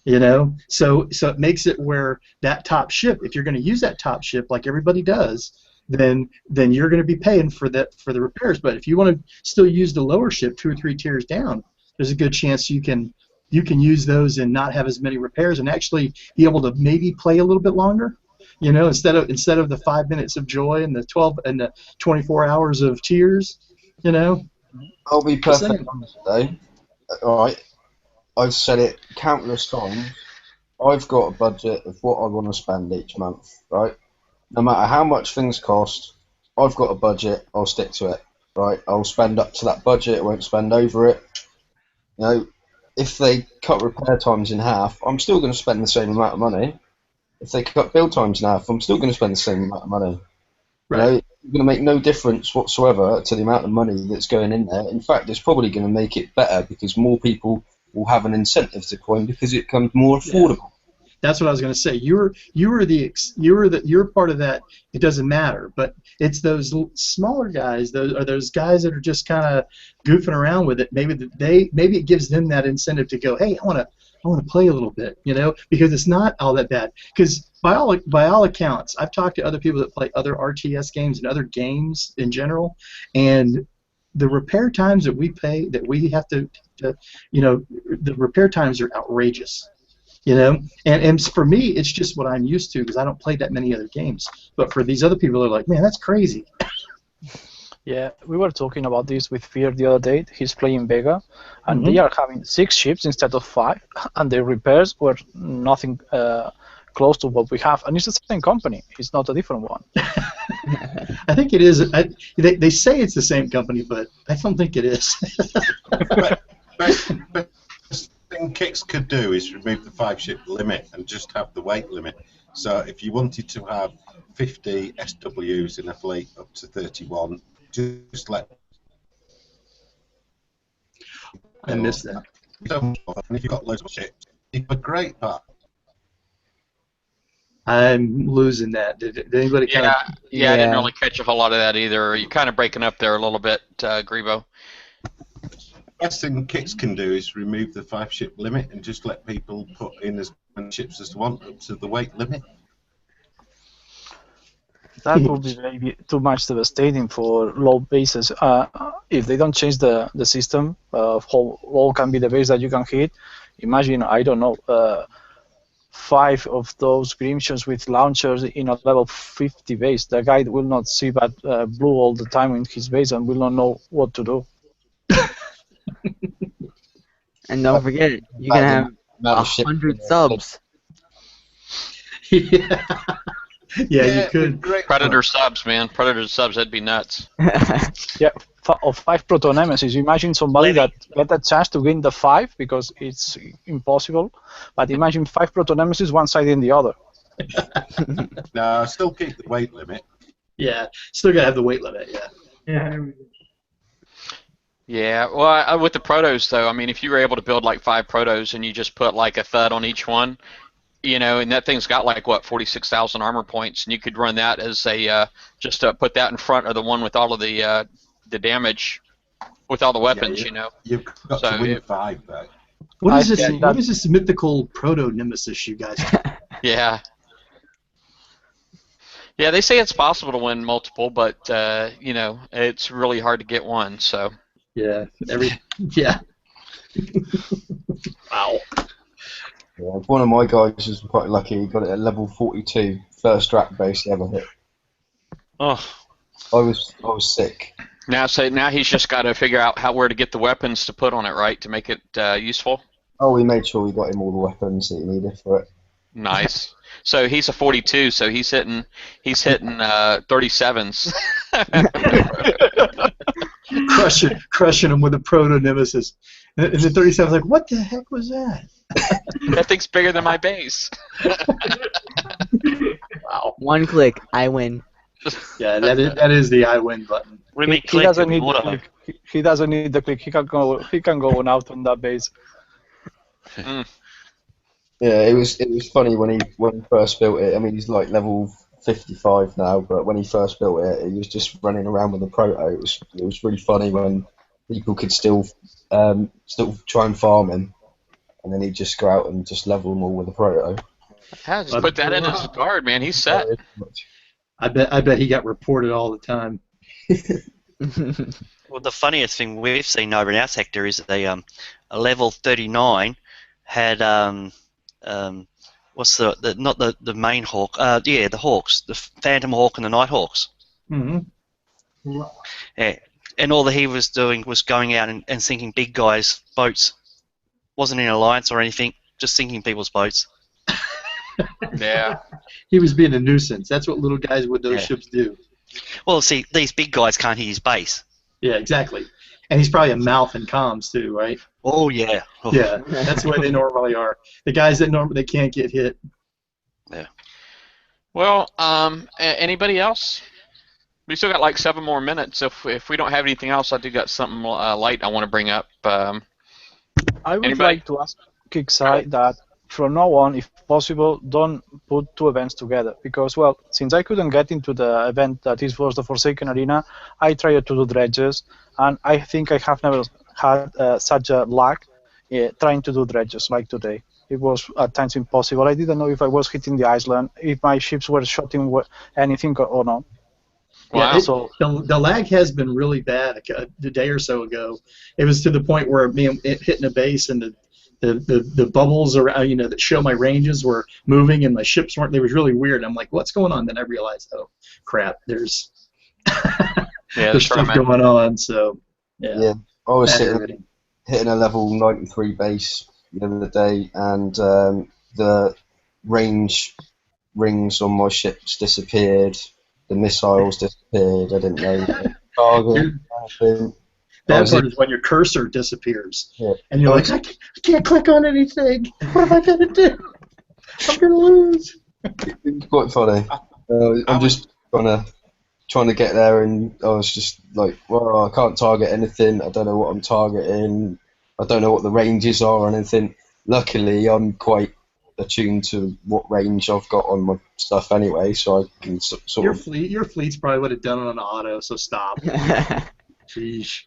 S2: You know, so it makes it where that top ship, if you're going to use that top ship like everybody does, then you're going to be paying for the repairs. But if you want to still use the lower ship 2 or 3 tiers down, there's a good chance you can use those and not have as many repairs and actually be able to maybe play a little bit longer. You know, instead of the 5 minutes of joy and the 12 and the 24 hours of tears, you know.
S6: I'll be perfectly honest though. All right, I've said it countless times. I've got a budget of what I want to spend each month, right? No matter how much things cost, I've got a budget. I'll stick to it, right? I'll spend up to that budget. I won't spend over it. You know, if they cut repair times in half, I'm still going to spend the same amount of money. If they cut build times in half, I'm still going to spend the same amount of money.
S2: Right.
S6: You know, it's going to make no difference whatsoever to the amount of money that's going in there. In fact, it's probably going to make it better because more people will have an incentive to coin because it becomes more affordable.
S2: Yeah. That's what I was going to say. You're part of that. It doesn't matter, but it's those smaller guys, those guys that are just kind of goofing around with it. Maybe it gives them that incentive to go, hey, I want to play a little bit, you know, because it's not all that bad. Because by all accounts, I've talked to other people that play other RTS games and other games in general, and the repair times that we have to you know, the repair times are outrageous. You know, and for me, it's just what I'm used to because I don't play that many other games. But for these other people, they're like, man, that's crazy.
S5: Yeah, we were talking about this with Fear the other day. He's playing Vega, and they are having 6 ships instead of 5, and the repairs were nothing close to what we have. And it's the same company. It's not a different one.
S2: I think it is. They say it's the same company, but I don't think it is.
S7: but thing Kix could do is remove the 5-ship limit and just have the weight limit. So if you wanted to have 50 SWs in a fleet up to 31, just let.
S2: I missed that.
S7: And if you've got loads of ships, it's a great part.
S2: I'm losing that. Did anybody kind of?
S1: Yeah, I didn't
S8: Yeah.
S1: really catch a whole lot of that either. You're kind of breaking up there a little bit, Grebo.
S7: Best thing kits can do is remove the 5-ship limit and just let people put in as many ships as they want up to the weight limit.
S5: That would be maybe too much devastating for low bases. If they don't change the system of how low can be the base that you can hit, imagine, I don't know, 5 of those Grimshaws with launchers in a level 50 base. The guy will not see that blue all the time in his base and will not know what to do.
S8: And don't forget, you can have
S6: Amount of ships
S8: 100
S6: in there.
S8: subs.
S2: Yeah. Yeah, you
S7: it'd be
S2: could.
S7: great
S1: Predator
S7: fun.
S1: subs, man. Predator subs, that'd be nuts.
S5: Yeah, of 5 Proto Nemesis. Imagine somebody that get a chance to gain the 5 because it's impossible. But imagine 5 Proto Nemesis, one side and the other.
S7: No, still keep the weight limit.
S2: Yeah, still gotta have the weight limit. Yeah.
S3: Yeah.
S1: Yeah, well, with the protos though, I mean, if you were able to build like 5 protos and you just put like a thud on each one, you know, and that thing's got like what 46,000 armor points, and you could run that as a just to put that in front of the one with all of the damage, with all the weapons,
S7: Yeah,
S1: you know.
S7: You've got
S1: So
S7: to win
S1: it-
S7: 5 though.
S2: What is
S5: I
S2: this?
S5: think
S2: What
S5: that-
S2: is this mythical proto nemesis you guys?
S1: Yeah. Yeah, they say it's possible to win multiple, but you know, it's really hard to get one. So.
S2: Yeah. Yeah. Wow.
S6: Yeah, one of my guys was quite lucky. He got it at level 42, first rack base he ever hit.
S4: Oh,
S6: I was sick.
S1: Now he's just got to figure out where to get the weapons to put on it, right, to make it useful.
S6: Oh, we made sure we got him all the weapons that he needed for it.
S1: Nice. So he's a 42, so he's hitting 37s.
S2: crushing him with a proto nemesis. And the 37's like, what the heck was that?
S1: That thing's bigger than my base.
S2: Wow.
S8: One click, I win.
S2: Yeah, that is the I win button.
S4: we mean
S5: He doesn't need the
S4: water.
S5: click. He doesn't need the click. He can go on out on that base.
S6: Yeah, it was funny when he first built it. I mean, he's like level 55 now, but when he first built it, he was just running around with a proto. It was really funny when people could still try and farm him, and then he'd just go out and just level them all with a proto.
S1: Yeah, just put that in as a guard, man. He's set.
S2: I bet he got reported all the time.
S4: Well, the funniest thing we've seen over in our sector is a level 39 had what's the not the main hawk? Yeah, the hawks, the Phantom Hawk and the Night Hawks.
S2: Mm-hmm.
S4: Yeah, and all that he was doing was going out and sinking big guys' boats. Wasn't in alliance or anything, just sinking people's boats.
S1: Yeah.
S2: He was being a nuisance. That's what little guys with those
S4: Yeah.
S2: ships do.
S4: Well, see, these big guys can't hit his base.
S2: Yeah, exactly. And he's probably a mouth in comms too, right?
S4: Oh yeah. Oh.
S2: Yeah, that's the way they normally are. The guys that normally can't get hit.
S1: Well, anybody else? We still got like 7 more minutes. If we don't have anything else, I do got something light I want to bring up.
S5: I would
S1: Anybody?
S5: like to ask Kickside that from now on, if possible, don't put 2 events together. Because, well, since I couldn't get into the event that was the Forsaken Arena, I tried to do dredges, and I think I have never had such a luck trying to do dredges like today. It was at times impossible. I didn't know if I was hitting the island, if my ships were shooting anything or not.
S1: Wow.
S2: Yeah,
S5: So
S2: the lag has been really bad. A day or so ago, it was to the point where it hitting a base and the bubbles around, that show my ranges were moving and my ships weren't. They was really weird. I'm like, what's going on? Then I realized, oh crap, there's there's stuff
S1: tournament.
S2: going on. So
S6: Yeah, I was
S2: aggravating.
S6: hitting a level 93 base the other day, and the range rings on my ships disappeared. The missiles disappeared. I didn't know the target. anything.
S2: Bad part is when your cursor disappears,
S6: Yeah.
S2: and you're like, I can't click on anything. What am I gonna do? I'm gonna lose.
S6: It's quite funny. I'm just trying to get there, and I was just like, well, I can't target anything. I don't know what I'm targeting. I don't know what the ranges are or anything. Luckily, I'm quite attuned to what range I've got on my stuff anyway, so I can sort of.
S2: Your fleet's probably would have done it on auto, so stop. Sheesh.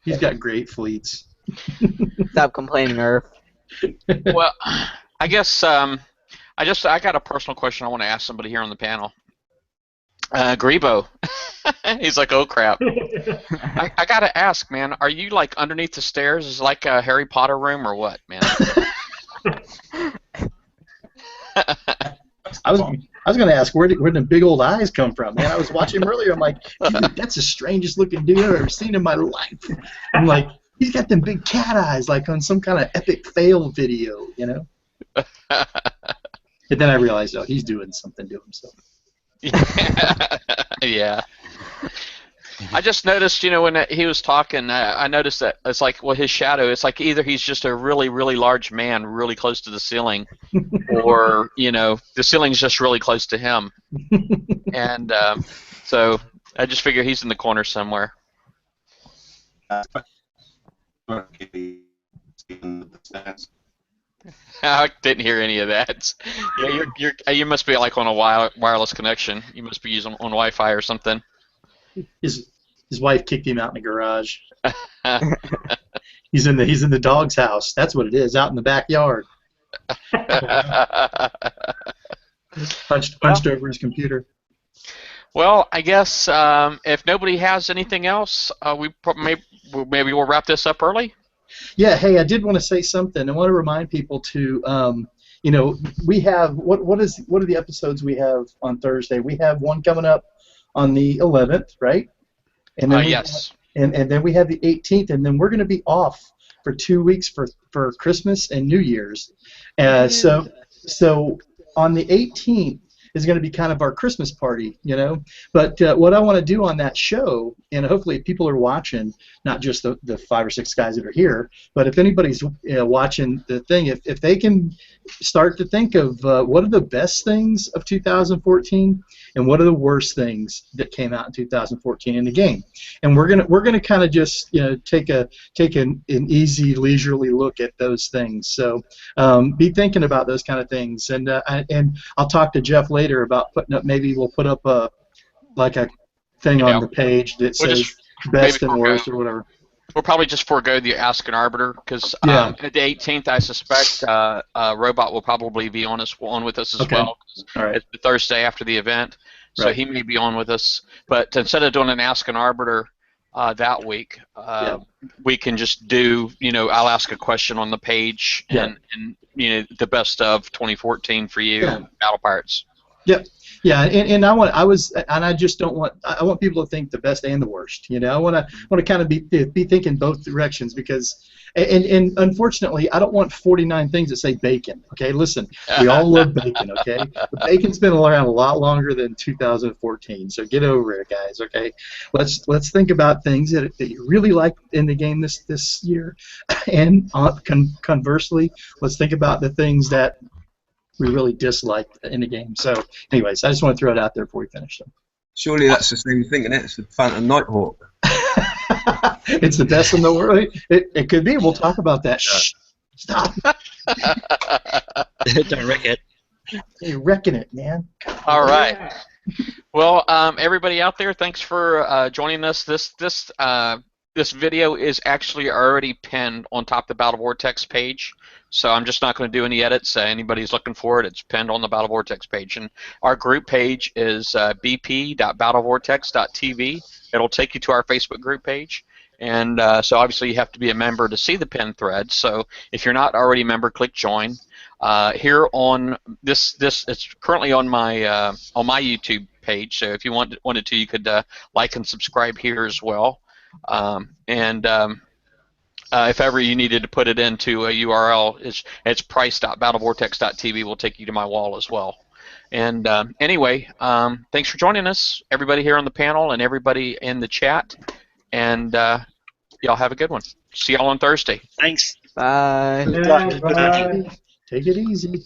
S2: He's got great fleets.
S8: Stop complaining, Earth.
S1: Well, I guess I got a personal question I want to ask somebody here on the panel. Grebo. He's like, oh crap. I gotta ask, man, are you like underneath the stairs? Is it like a Harry Potter room or what, man?
S2: I was gonna ask where the big old eyes come from, man. I was watching him earlier. I'm like, dude, that's the strangest looking dude I've ever seen in my life. I'm like, he's got them big cat eyes, like on some kind of epic fail video, you know. And then I realized, oh, he's doing something to himself.
S1: Yeah. I just noticed, you know, when he was talking, I noticed that it's like, well, his shadow, it's like either he's just a really, really large man really close to the ceiling, or, you know, the ceiling's just really close to him. And so I just figure he's in the corner somewhere. I didn't hear any of that. Yeah, you must be like on a wireless connection. You must be using on Wi-Fi or something.
S2: His wife kicked him out in the garage. He's in the dog's house. That's what it is, out in the backyard. Punched over his computer.
S1: Well, I guess if nobody has anything else, maybe we'll wrap this up early.
S2: Yeah. Hey, I did want to say something. I want to remind people to, you know, we have what are the episodes we have on Thursday? We have one coming up on the 11th, right? And then
S1: yes.
S2: And then we have the 18th, and then we're going to be off for 2 weeks for Christmas and New Year's. So on the 18th is going to be kind of our Christmas party, you know. But what I want to do on that show, and hopefully people are watching, not just the 5 or 6 guys that are here, but if anybody's watching the thing, if they can start to think of what are the best things of 2014 and what are the worst things that came out in 2014 in the game, and we're gonna kind of just, you know, take an easy, leisurely look at those things. So be thinking about those kind of things, and I'll talk to Jeff later about putting up. Maybe we'll put up a thing on the page that says best and worst or whatever.
S1: We'll probably just forego the Ask an Arbiter because at the 18th, I suspect Robot will probably be on with us as well.
S2: All right.
S1: It's the Thursday after the event, so
S2: Right.
S1: he may be on with us. But instead of doing an Ask an Arbiter that week, we can just do, you know, I'll ask a question on the page and you know, the best of 2014 for you, Battle Pirates.
S2: Yep. Yeah, and I just don't want. I want people to think the best and the worst. You know, I want to kind of be thinking both directions, because, and unfortunately, I don't want 49 things that say bacon. Okay, listen, we all love bacon. Okay, but bacon's been around a lot longer than 2014, so get over it, guys. Okay, let's think about things that you really like in the game this year, and conversely, let's think about the things that we really disliked in the game. So, anyways, I just want to throw it out there before we finish.
S6: Surely that's the same thing, isn't it? It's the Phantom Nighthawk.
S2: It's the best in the world. It could be. We'll talk about that. Shh. Stop.
S4: Don't wreck it.
S2: You're wrecking it, man.
S1: All right. Well, everybody out there, thanks for joining us. This video is actually already pinned on top of the Battle Vortex page, so I'm just not going to do any edits. Anybody's looking for it, it's pinned on the Battle Vortex page. And our group page is bp.battlevortex.tv. It'll take you to our Facebook group page. And so obviously you have to be a member to see the pinned thread. So if you're not already a member, click join. Here on this it's currently on my YouTube page. So if you wanted to, you could like and subscribe here as well. If ever you needed to put it into a URL, it's price.battlevortex.tv. Will take you to my wall as well. And anyway, thanks for joining us, everybody here on the panel and everybody in the chat. And y'all have a good one. See y'all on Thursday.
S4: Thanks.
S8: Bye.
S3: Yeah, bye.
S2: Take it easy.